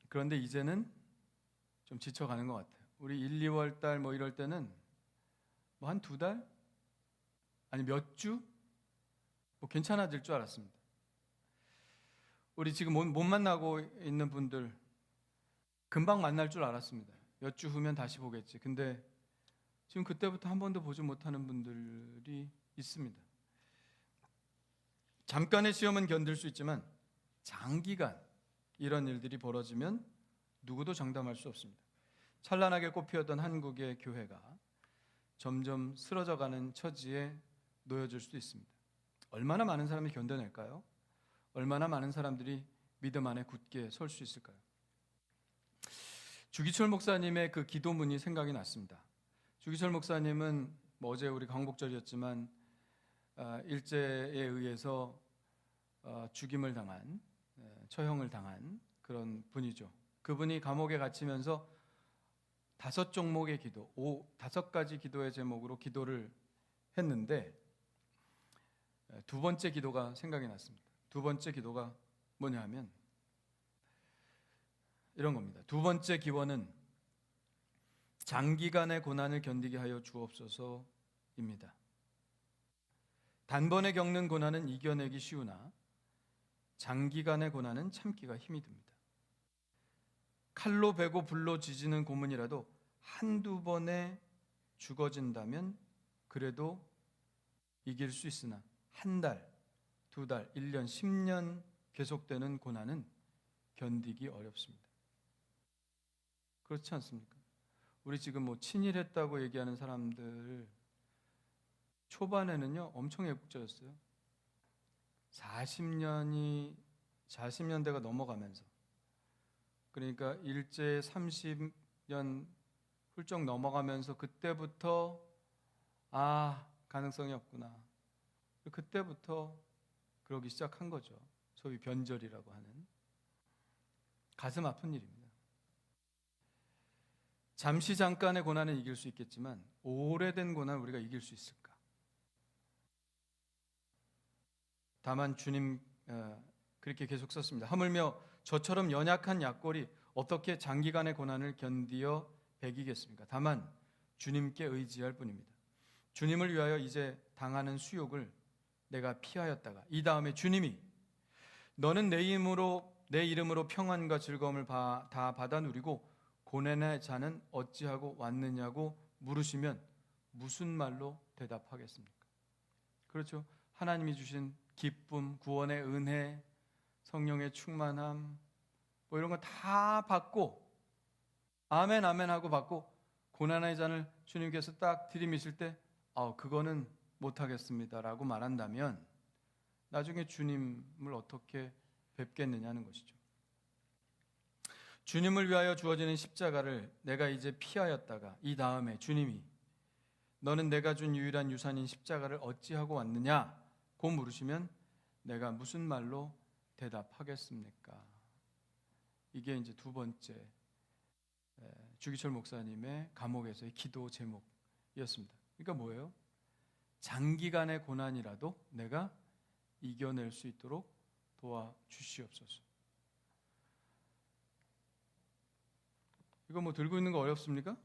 그런데 이제는 좀 지쳐가는 것 같아요. 우리 1, 2월 달 뭐 이럴 때는 뭐 한 2달? 아니 몇 주? 뭐 괜찮아질 줄 알았습니다. 우리 지금 못 만나고 있는 분들 금방 만날 줄 알았습니다. 몇 주 후면 다시 보겠지. 근데 지금 그때부터 한 번도 보지 못하는 분들이 있습니다. 잠깐의 시험은 견딜 수 있지만 장기간 이런 일들이 벌어지면 누구도 장담할 수 없습니다. 찬란하게 꽃피었던 한국의 교회가 점점 쓰러져가는 처지에 놓여질 수도 있습니다. 얼마나 많은 사람이 견뎌낼까요? 얼마나 많은 사람들이 믿음 안에 굳게 설 수 있을까요? 주기철 목사님의 그 기도문이 생각이 났습니다. 주기철 목사님은 뭐 어제 우리 광복절이었지만 일제에 의해서 죽임을 당한, 처형을 당한 그런 분이죠. 그분이 감옥에 갇히면서 5종목의 기도, 5가지 기도의 제목으로 기도를 했는데 두 번째 기도가 생각이 났습니다. 두 번째 기도가 뭐냐 하면 이런 겁니다. 두 번째 기원은 장기간의 고난을 견디게 하여 주옵소서입니다. 단번에 겪는 고난은 이겨내기 쉬우나 장기간의 고난은 참기가 힘이 듭니다. 칼로 베고 불로 지지는 고문이라도 한두 번에 죽어진다면 그래도 이길 수 있으나 한 달, 2달, 1년, 10년 계속되는 고난은 견디기 어렵습니다. 그렇지 않습니까? 우리 지금 뭐 친일했다고 얘기하는 사람들 초반에는요 엄청 애국자였어요. 40년대가 넘어가면서, 그러니까 일제 30년 훌쩍 넘어가면서 그때부터 가능성이 없구나. 그때부터 그러기 시작한 거죠. 소위 변절이라고 하는. 가슴 아픈 일입니다. 잠시 잠깐의 고난은 이길 수 있겠지만 오래된 고난 우리가 이길 수 있을까? 다만 주님 그렇게 계속 썼습니다. 하물며 저처럼 연약한 약골이 어떻게 장기간의 고난을 견디어 배기겠습니까? 다만 주님께 의지할 뿐입니다. 주님을 위하여 이제 당하는 수욕을 내가 피하였다가 이 다음에 주님이 너는 내 이름으로 평안과 즐거움을 다 받아 누리고 고난의 자는 어찌하고 왔느냐고 물으시면 무슨 말로 대답하겠습니까? 그렇죠. 하나님이 주신 기쁨, 구원의 은혜, 성령의 충만함 뭐 이런 거 다 받고 아멘 아멘 하고 받고 고난의 잔을 주님께서 딱 들이미실 때 그거는 못하겠습니다라고 말한다면 나중에 주님을 어떻게 뵙겠느냐는 것이죠. 주님을 위하여 주어지는 십자가를 내가 이제 피하였다가 이 다음에 주님이 너는 내가 준 유일한 유산인 십자가를 어찌하고 왔느냐고 물으시면 내가 무슨 말로 대답하겠습니까? 이게 이제 두 번째 주기철 목사님의 감옥에서의 기도 제목이었습니다. 그러니까 뭐예요? 장기간의 고난이라도 내가 이겨낼 수 있도록 도와주시옵소서. 이거 뭐 들고 있는 거 어렵습니까?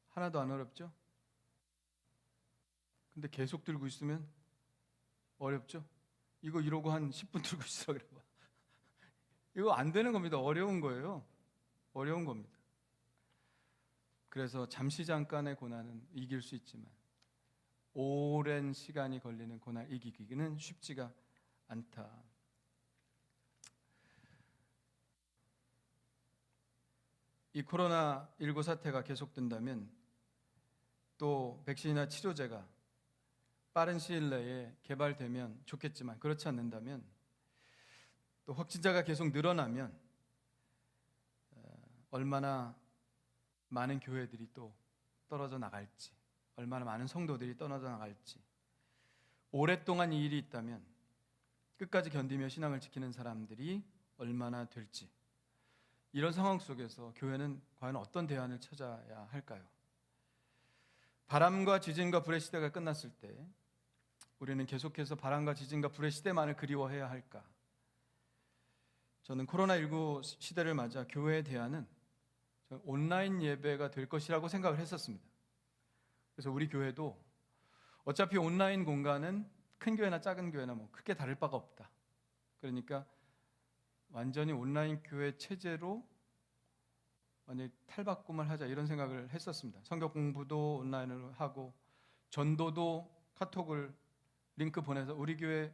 하나도 안 어렵죠? 근데 계속 들고 있으면 어렵죠? 이거 이러고 한 10분 들고 있으라 그래 봐. 이거 안 되는 겁니다. 어려운 거예요. 어려운 겁니다. 그래서 잠시 잠깐의 고난은 이길 수 있지만 오랜 시간이 걸리는 고난을 이기기는 쉽지가 않다. 이 코로나19 사태가 계속된다면 또 백신이나 치료제가 빠른 시일 내에 개발되면 좋겠지만 그렇지 않는다면 또 확진자가 계속 늘어나면 얼마나 많은 교회들이 또 떨어져 나갈지, 얼마나 많은 성도들이 떨어져 나갈지, 오랫동안 이 일이 있다면 끝까지 견디며 신앙을 지키는 사람들이 얼마나 될지, 이런 상황 속에서 교회는 과연 어떤 대안을 찾아야 할까요? 바람과 지진과 불의 시대가 끝났을 때 우리는 계속해서 바람과 지진과 불의 시대만을 그리워해야 할까? 저는 코로나19 시대를 맞아 교회의 대안은 온라인 예배가 될 것이라고 생각을 했었습니다. 그래서 우리 교회도 어차피 온라인 공간은 큰 교회나 작은 교회나 뭐 크게 다를 바가 없다. 그러니까 완전히 온라인 교회 체제로 완전히 탈바꿈을 하자 이런 생각을 했었습니다. 성경 공부도 온라인으로 하고 전도도 카톡을 링크 보내서 우리 교회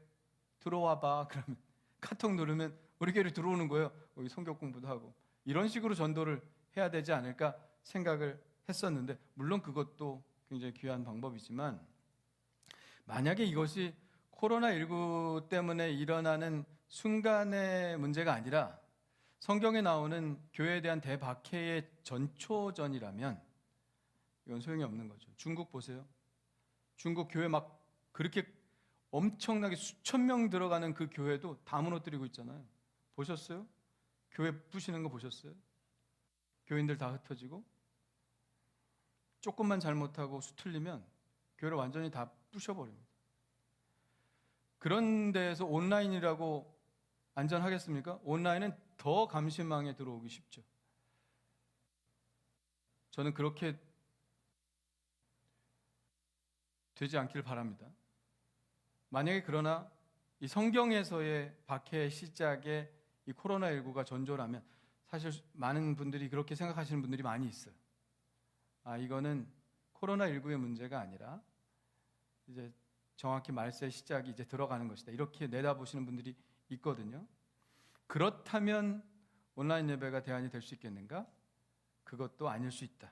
들어와 봐. 그러면 카톡 누르면 우리 교회로 들어오는 거예요. 여기 성경 공부도 하고 이런 식으로 전도를 해야 되지 않을까 생각을 했었는데 물론 그것도 굉장히 귀한 방법이지만 만약에 이것이 코로나19 때문에 일어나는 순간의 문제가 아니라 성경에 나오는 교회에 대한 대박해의 전초전이라면 이건 소용이 없는 거죠. 중국 보세요. 중국 교회 막 그렇게 엄청나게 수천 명 들어가는 그 교회도 다 무너뜨리고 있잖아요. 보셨어요? 교회 부시는 거 보셨어요? 교인들 다 흩어지고 조금만 잘못하고 수틀리면 교회를 완전히 다 부셔버립니다. 그런 데에서 온라인이라고 안전하겠습니까? 온라인은 더 감시망에 들어오기 쉽죠. 저는 그렇게 되지 않길 바랍니다. 만약에 그러나 이 성경에서의 박해의 시작에 이 코로나19가 전조라면 사실 많은 분들이 그렇게 생각하시는 분들이 많이 있어요. 이거는 코로나19의 문제가 아니라 이제 정확히 말세의 시작이 이제 들어가는 것이다. 이렇게 내다보시는 분들이 있거든요. 그렇다면 온라인 예배가 대안이 될 수 있겠는가? 그것도 아닐 수 있다.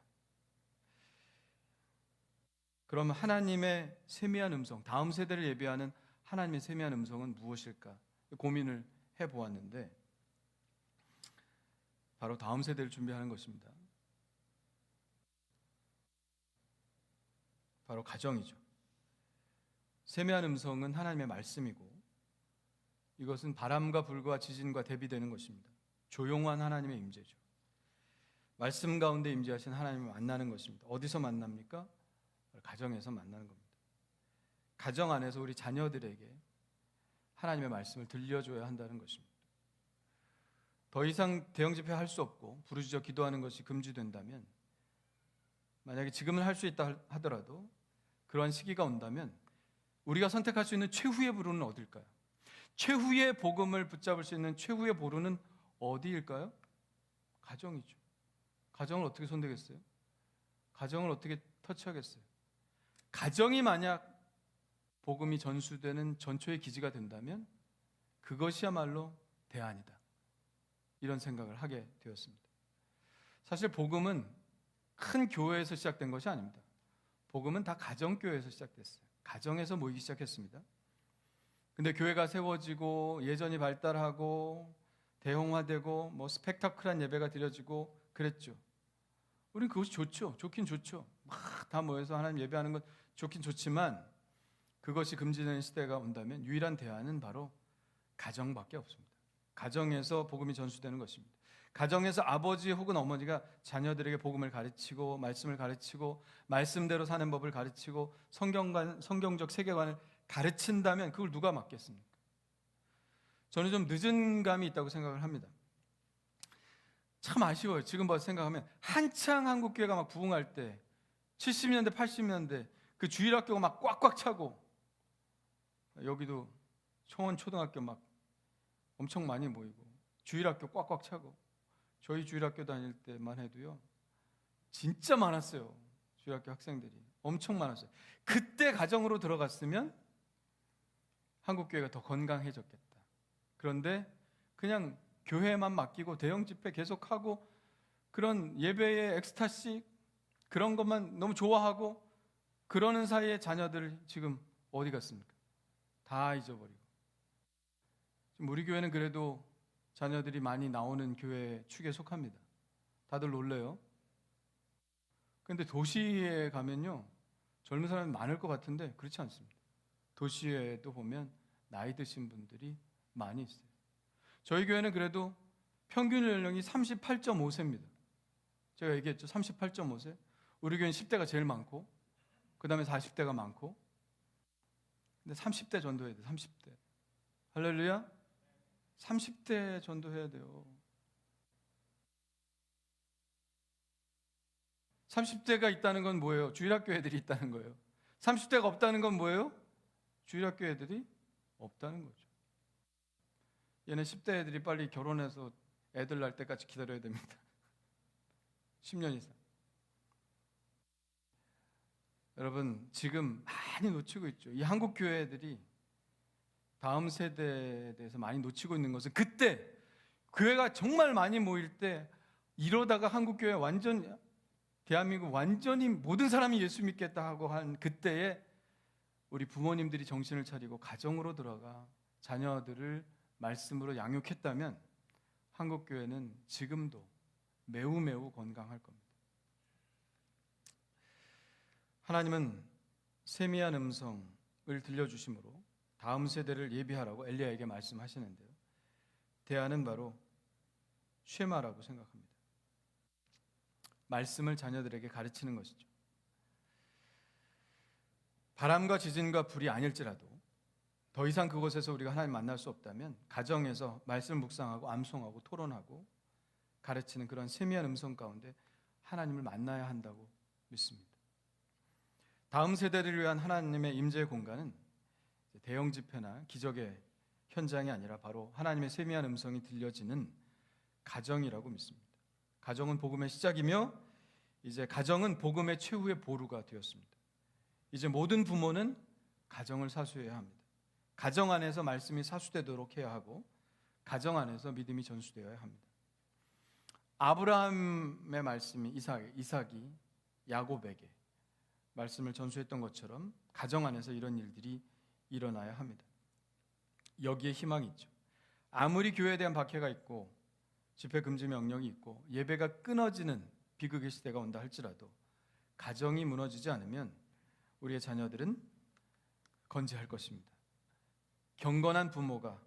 그러면 하나님의 세미한 음성, 다음 세대를 예비하는 하나님의 세미한 음성은 무엇일까? 고민을 해보았는데 바로 다음 세대를 준비하는 것입니다. 바로 가정이죠. 세미한 음성은 하나님의 말씀이고 이것은 바람과 불과 지진과 대비되는 것입니다. 조용한 하나님의 임재죠. 말씀 가운데 임재하신 하나님을 만나는 것입니다. 어디서 만납니까? 가정에서 만나는 겁니다. 가정 안에서 우리 자녀들에게 하나님의 말씀을 들려줘야 한다는 것입니다. 더 이상 대형 집회 할 수 없고 부르짖어 기도하는 것이 금지된다면, 만약에 지금은 할 수 있다 하더라도 그러한 시기가 온다면 우리가 선택할 수 있는 최후의 보루는 어딜까요? 최후의 복음을 붙잡을 수 있는 최후의 보루는 어디일까요? 가정이죠. 가정을 어떻게 손대겠어요? 가정을 어떻게 터치하겠어요? 가정이 만약 복음이 전수되는 전초의 기지가 된다면 그것이야말로 대안이다, 이런 생각을 하게 되었습니다. 사실 복음은 큰 교회에서 시작된 것이 아닙니다. 복음은 다 가정교회에서 시작됐어요. 가정에서 모이기 시작했습니다. 근데 교회가 세워지고 예전이 발달하고 대형화되고 뭐 스펙타클한 예배가 드려지고 그랬죠. 우린 그것이 좋죠. 좋긴 좋죠. 막 다 모여서 하나님 예배하는 건 좋긴 좋지만 그것이 금지되는 시대가 온다면 유일한 대안은 바로 가정밖에 없습니다. 가정에서 복음이 전수되는 것입니다. 가정에서 아버지 혹은 어머니가 자녀들에게 복음을 가르치고 말씀을 가르치고 말씀대로 사는 법을 가르치고 성경적 세계관을 가르친다면 그걸 누가 맡겠습니까? 저는 좀 늦은 감이 있다고 생각을 합니다. 참 아쉬워요. 지금 봐서 생각하면 한창 한국교회가 막 부흥할 때 70년대 80년대 그 주일학교가 막 꽉꽉 차고, 여기도 청원 초등학교 막 엄청 많이 모이고 주일학교 꽉꽉 차고, 저희 주일학교 다닐 때만 해도요 진짜 많았어요. 주일학교 학생들이 엄청 많았어요. 그때 가정으로 들어갔으면 한국교회가 더 건강해졌겠다. 그런데 그냥 교회만 맡기고 대형 집회 계속하고 그런 예배의 엑스타시 그런 것만 너무 좋아하고 그러는 사이에 자녀들 지금 어디 갔습니까? 다 잊어버리고. 지금 우리 교회는 그래도 자녀들이 많이 나오는 교회 축에 속합니다. 다들 놀래요. 그런데 도시에 가면요 젊은 사람이 많을 것 같은데 그렇지 않습니다. 도시에도 보면 나이 드신 분들이 많이 있어요. 저희 교회는 그래도 평균 연령이 38.5세입니다. 제가 얘기했죠. 38.5세. 우리 교회는 10대가 제일 많고 그 다음에 40대가 많고, 근데 30대 전도해야 돼요. 30대. 할렐루야. 30대 전도해야 돼요. 30대가 있다는 건 뭐예요? 주일학교 애들이 있다는 거예요. 30대가 없다는 건 뭐예요? 주일학교 애들이 없다는 거죠. 얘네 10대 애들이 빨리 결혼해서 애들 낳을 때까지 기다려야 됩니다. 10년 이상. 여러분 지금 많이 놓치고 있죠. 이 한국 교회들이 다음 세대에 대해서 많이 놓치고 있는 것은, 그때 교회가 정말 많이 모일 때 이러다가 한국 교회 완전 대한민국 완전히 모든 사람이 예수 믿겠다 하고 한 그때에 우리 부모님들이 정신을 차리고 가정으로 들어가 자녀들을 말씀으로 양육했다면 한국 교회는 지금도 매우 매우 건강할 겁니다. 하나님은 세미한 음성을 들려주심으로 다음 세대를 예비하라고 엘리야에게 말씀하시는데요, 대안은 바로 쉐마라고 생각합니다. 말씀을 자녀들에게 가르치는 것이죠. 바람과 지진과 불이 아닐지라도 더 이상 그곳에서 우리가 하나님 만날 수 없다면 가정에서 말씀 묵상하고 암송하고 토론하고 가르치는 그런 세미한 음성 가운데 하나님을 만나야 한다고 믿습니다. 다음 세대를 위한 하나님의 임재 공간은 대형 집회나 기적의 현장이 아니라 바로 하나님의 세미한 음성이 들려지는 가정이라고 믿습니다. 가정은 복음의 시작이며 이제 가정은 복음의 최후의 보루가 되었습니다. 이제 모든 부모는 가정을 사수해야 합니다. 가정 안에서 말씀이 사수되도록 해야 하고 가정 안에서 믿음이 전수되어야 합니다. 아브라함의 말씀이 이삭이 야곱에게 말씀을 전수했던 것처럼 가정 안에서 이런 일들이 일어나야 합니다. 여기에 희망이 있죠. 아무리 교회에 대한 박해가 있고 집회 금지 명령이 있고 예배가 끊어지는 비극의 시대가 온다 할지라도 가정이 무너지지 않으면 우리의 자녀들은 건재할 것입니다. 경건한 부모가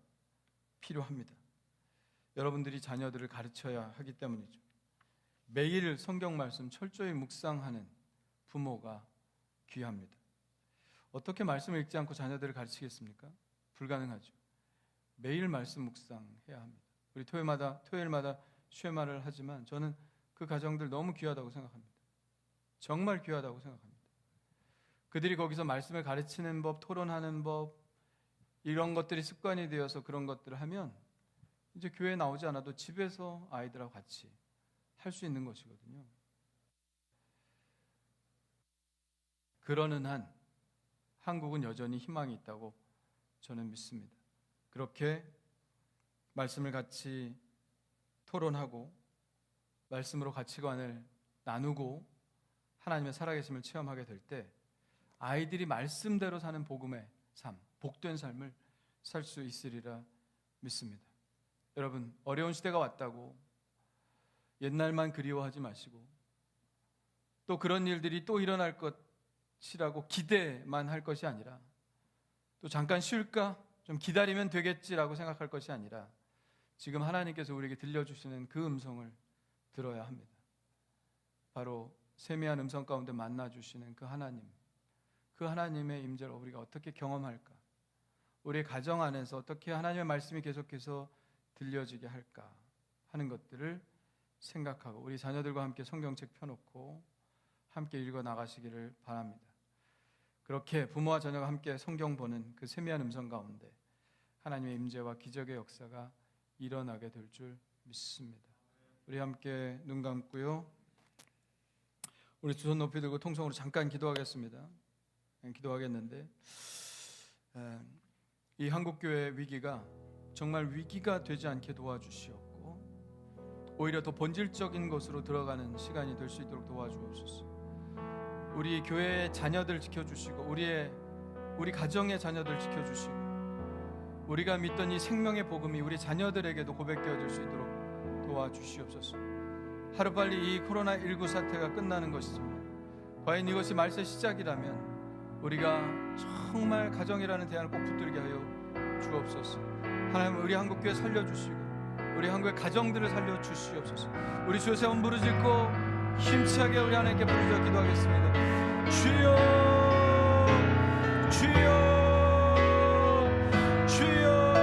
필요합니다. 여러분들이 자녀들을 가르쳐야 하기 때문이죠. 매일 성경 말씀 철저히 묵상하는 부모가 귀합니다. 어떻게 말씀을 읽지 않고 자녀들을 가르치겠습니까? 불가능하죠. 매일 말씀 묵상해야 합니다. 우리 토요일마다 쉐마를 하지만 저는 그 가정들 너무 귀하다고 생각합니다. 정말 귀하다고 생각합니다. 그들이 거기서 말씀을 가르치는 법, 토론하는 법, 이런 것들이 습관이 되어서 그런 것들을 하면 이제 교회에 나오지 않아도 집에서 아이들하고 같이 할 수 있는 것이거든요. 그러는 한 한국은 여전히 희망이 있다고 저는 믿습니다. 그렇게 말씀을 같이 토론하고 말씀으로 가치관을 나누고 하나님의 살아계심을 체험하게 될 때 아이들이 말씀대로 사는 복음의 삶, 복된 삶을 살 수 있으리라 믿습니다. 여러분, 어려운 시대가 왔다고 옛날만 그리워하지 마시고 또 그런 일들이 또 일어날 것이라고 기대만 할 것이 아니라 또 잠깐 쉴까? 좀 기다리면 되겠지라고 생각할 것이 아니라 지금 하나님께서 우리에게 들려주시는 그 음성을 들어야 합니다. 바로 세미한 음성 가운데 만나주시는 그 하나님의 임재를 우리가 어떻게 경험할까? 우리의 가정 안에서 어떻게 하나님의 말씀이 계속해서 들려지게 할까 하는 것들을 생각하고 우리 자녀들과 함께 성경책 펴놓고 함께 읽어 나가시기를 바랍니다. 그렇게 부모와 자녀가 함께 성경 보는 그 세미한 음성 가운데 하나님의 임재와 기적의 역사가 일어나게 될 줄 믿습니다. 우리 함께 눈 감고요. 우리 두 손 높이 들고 통성으로 잠깐 기도하겠습니다. 기도하겠는데 이 한국교회 위기가 정말 위기가 되지 않게 도와주시옵고 오히려 더 본질적인 것으로 들어가는 시간이 될 수 있도록 도와주옵소서. 우리 교회의 자녀들 지켜주시고 우리 가정의 자녀들 지켜주시고 우리가 믿던 이 생명의 복음이 우리 자녀들에게도 고백되어질 수 있도록 도와주시옵소서. 하루빨리 이 코로나19 사태가 끝나는 것이지만 과연 이것이 말세 시작이라면 우리가 정말 가정이라는 대안을 꼭 붙들게 하여 주옵소서. 하나님, 우리 한국교회 살려주시고 우리 한국의 가정들을 살려주시옵소서. 우리 주여 세 번 부르짖고 힘차게 우리 하나님께 부르짖어 기도하겠습니다. 주여, 주여, 주여.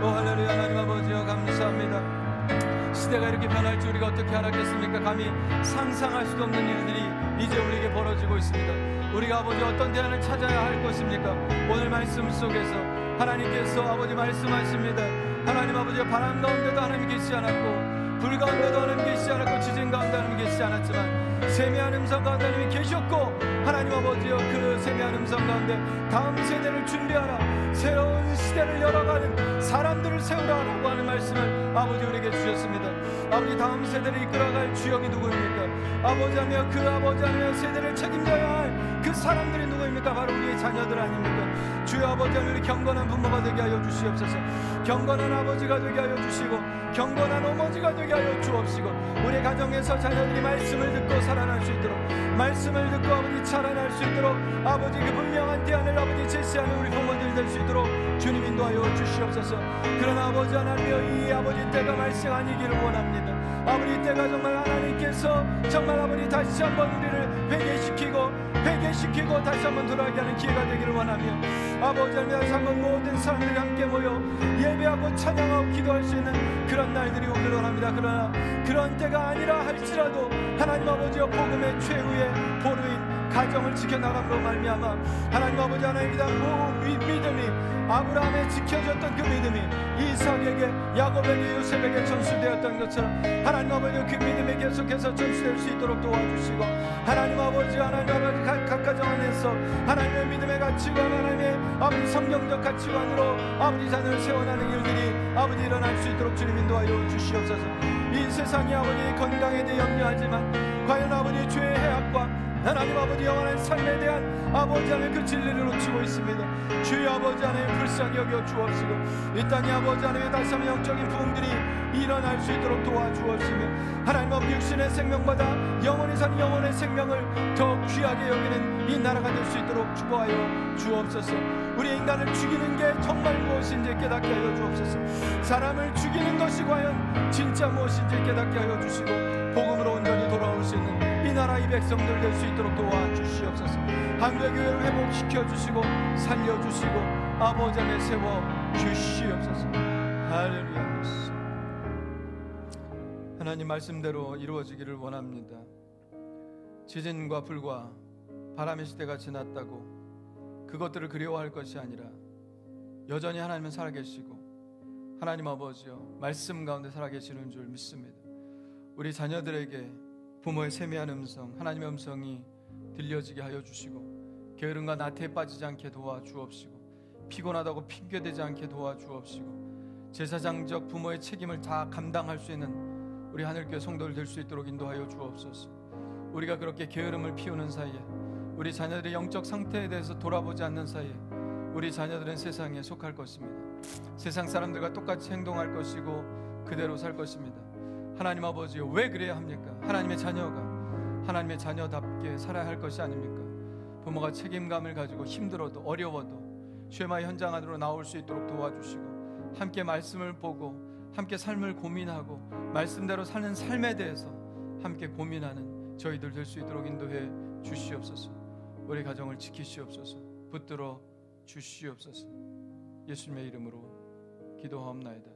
오 할렐루야. 하나님 아버지여 감사합니다. 시대가 이렇게 변할 줄 우리가 어떻게 알았겠습니까? 감히 상상할 수도 없는 일들이 이제 우리에게 벌어지고 있습니다. 우리가 아버지 어떤 대안을 찾아야 할 것입니까? 오늘 말씀 속에서 하나님께서 아버지 말씀하십니다. 하나님 아버지가 바람 가운데도 하나님 계시지 않았고 불 가운데도 하나님 계시지 않았고 지진 가운데 하나님 계시지 않았지만 세미한 음성 가운데 하나님이 계셨고 하나님 아버지여 그 세미한 음성 가운데 다음 세대를 준비하라, 새로운 시대를 열어가는 사람들을 세우라라고 하는 말씀을 아버지 우리에게 주셨습니다. 아버지 다음 세대를 이끌어갈 주역이 누구입니까? 아버지 하며 그 아버지 하며 세대를 책임져야 할 그 사람들이 누구입니까? 바로 우리의 자녀들 아닙니까? 주여 아버지 하며 우리 경건한 부모가 되게 하여 주시옵소서. 경건한 아버지가 되게 하여 주시고 경건한 어머니가 되게 하여 주옵시고 우리 가정에서 자녀들이 말씀을 듣고 살아날 수 있도록 말씀을 듣고 아버지 자라날 수 있도록 아버지 그 분명한 대안을 아버지 제시하는 우리 부모들이 될 수 있도록 주님 인도하여 주시옵소서. 그러나 아버지 하나님여 이 아버지 때가 말씀 아니기를 원합니다. 아버지 때가 정말 하나님께서 정말 아버지 다시 한번 우리를 회개시키고 다시 한번 돌아가게 하는 기회가 되기를 원하며 아버지 하나님 다시 한번 모든 사람들이 함께 모여 예배하고 찬양하고 기도할 수 있는 그런 날들이 오기를 원합니다. 그러나 그런 때가 아니라 할지라도 하나님 아버지여 복음의 최후의 보루인 가정을 지켜나감으로 말미암아 하나님 아버지 하나님이다 믿음이 아브라함에 지켜졌던 그 믿음이 이삭에게 야곱에게 요셉에게 전수되었던 것처럼 하나님 아버지 그 믿음이 계속해서 전수될 수 있도록 도와주시고 하나님 아버지 각 가정 안에서 하나님의 믿음의 가치관 하나님의 아버지 성경적 가치관으로 아버지 자녀를 세워나는 일들이 아버지 일어날 수 있도록 주님 인도하여 주시옵소서. 이 세상이 아버지 건강에 대해 염려하지만 과연 아버지 죄의 해악과 하나님 아버지 영원한 삶에 대한 아버지 하나님 그 진리를 놓치고 있습니다. 주여 아버지 하나님 불쌍히 여겨 주옵시고 이 땅에 아버지 하나님의 다시 한번 영적인 부흥들이 일어날 수 있도록 도와주옵시며 하나님 아버지 육신의 생명보다 영원히 사는 영혼의 생명을 더 귀하게 여기는 이 나라가 될 수 있도록 축복하여 주옵소서. 우리 인간을 죽이는 게 정말 무엇인지 깨닫게 하여 주옵소서. 사람을 죽이는 것이 과연 진짜 무엇인지 깨닫게 하여 주시고 복음으로 온전히 돌아올 수 있는 이 나라 이 백성들 될 수 있도록 도와주시옵소서. 한국의 교회를 회복시켜 주시고 살려 주시고 아버지 안에 세워 주시옵소서. 할렐루야. 하나님 말씀대로 이루어지기를 원합니다. 지진과 불과 바람의 시대가 지났다고 그것들을 그리워할 것이 아니라 여전히 하나님은 살아계시고 하나님 아버지여 말씀 가운데 살아계시는 줄 믿습니다. 우리 자녀들에게 부모의 세미한 음성, 하나님의 음성이 들려지게 하여 주시고 게으름과 나태에 빠지지 않게 도와주옵시고 피곤하다고 핑계대지 않게 도와주옵시고 제사장적 부모의 책임을 다 감당할 수 있는 우리 하늘교회 성도들 될 수 있도록 인도하여 주옵소서. 우리가 그렇게 게으름을 피우는 사이에 우리 자녀들의 영적 상태에 대해서 돌아보지 않는 사이에 우리 자녀들은 세상에 속할 것입니다. 세상 사람들과 똑같이 행동할 것이고 그대로 살 것입니다. 하나님 아버지요, 왜 그래야 합니까? 하나님의 자녀가 하나님의 자녀답게 살아야 할 것이 아닙니까? 부모가 책임감을 가지고 힘들어도 어려워도 쉐마 현장 안으로 나올 수 있도록 도와주시고 함께 말씀을 보고 함께 삶을 고민하고 말씀대로 사는 삶에 대해서 함께 고민하는 저희들 될 수 있도록 인도해 주시옵소서. 우리 가정을 지키시옵소서. 붙들어 주시옵소서. 예수님의 이름으로 기도하옵나이다.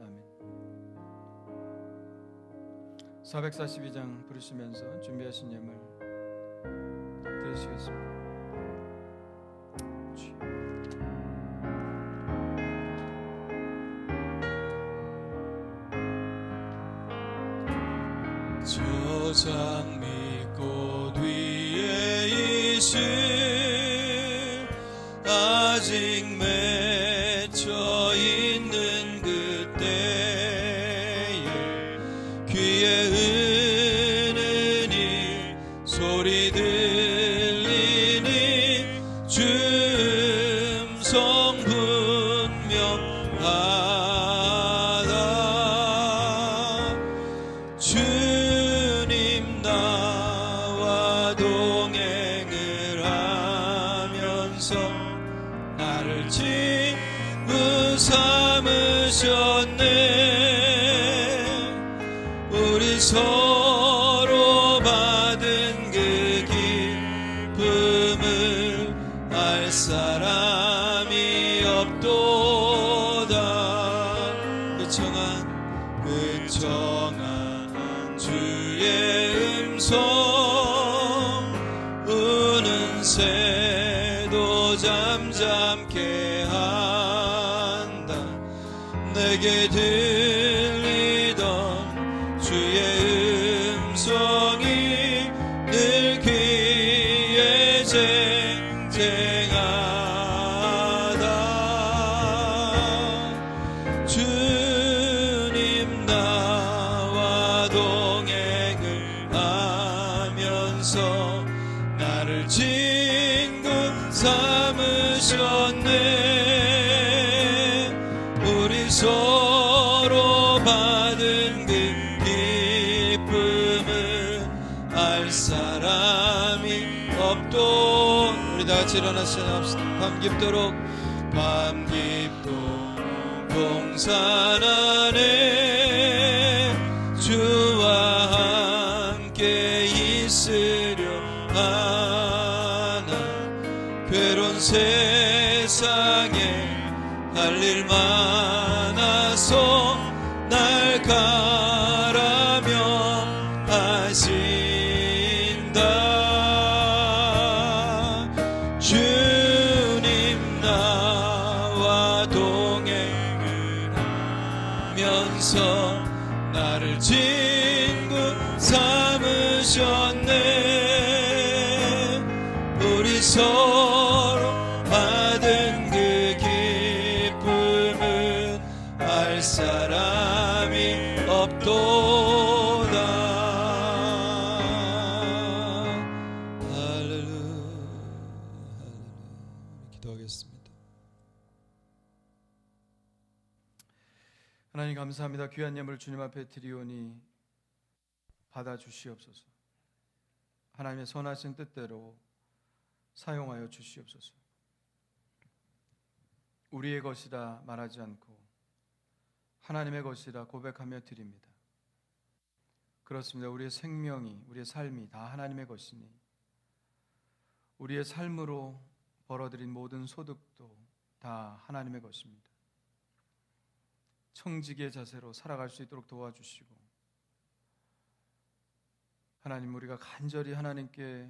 아멘. 442장 부르시면서 준비하신 예물 드리시겠습니다. 저 장미꽃 위에 이슬 아직 맺혀 있는 그때에 귀에 은은히 소리 들리니 주 음성 분명하다. 주님 나와 동행을 하면서 나를 친구 삼으셨네. 우리 서로 받은 그 기쁨을 알 사람이 없도다. 그 청한 주의 음성 우는 새도 잠잠케 한다. 내게 들리던 주의 음성이 늘 귀에 쟁쟁하다. 주님 나와 동행을 하면서 나를 친구 삼으셨네. 우리 서로 받은 그 기쁨을 알 사람이 없도. 우리 다같이 일어나서 찬양합시다. 밤 깊도록 밤 깊도록 동산 안에 주와 함께 있으려 하나. 괴로운 세상에 할 일 많아서 날 가라며 하신다. 주님 나와 동행을 하면서 나를 친구 삼으셨네. 우리 서로 받은 그 기쁨은 알 사람이 없도다. 할렐루야. 기도하겠습니다. 하나님 감사합니다. 귀한 예물 주님 앞에 드리오니 받아주시옵소서. 하나님의 선하신 뜻대로 사용하여 주시옵소서. 우리의 것이라 말하지 않고 하나님의 것이라 고백하며 드립니다. 그렇습니다. 우리의 생명이, 우리의 삶이 다 하나님의 것이니 우리의 삶으로 벌어들인 모든 소득도 다 하나님의 것입니다. 청지기의 자세로 살아갈 수 있도록 도와주시고, 하나님, 우리가 간절히 하나님께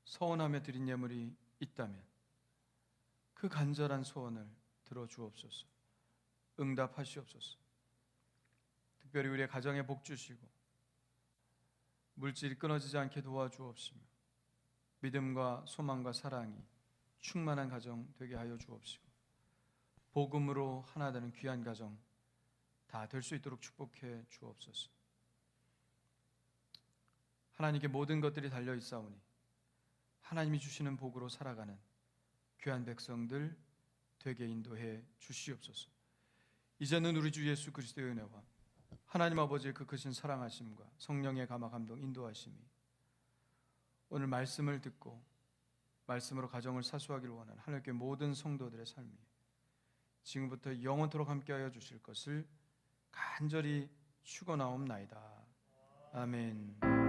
서원하며 드린 예물이 있다면 그 간절한 소원을 들어주옵소서. 응답하시옵소서. 특별히 우리의 가정에 복 주시고 물질이 끊어지지 않게 도와주옵시며 믿음과 소망과 사랑이 충만한 가정 되게 하여 주옵시고 복음으로 하나 되는 귀한 가정 다 될 수 있도록 축복해 주옵소서. 하나님께 모든 것들이 달려 있사오니 하나님이 주시는 복으로 살아가는 귀한 백성들 되게 인도해 주시옵소서. 이제는 우리 주 예수 그리스도의 은혜와 하나님 아버지의 그 크신 사랑하심과 성령의 감화 감동 인도하심이 오늘 말씀을 듣고 말씀으로 가정을 사수하기를 원하는 하늘교회 모든 성도들의 삶이 지금부터 영원토록 함께하여 주실 것을 간절히 축원하옵나이다. 아멘.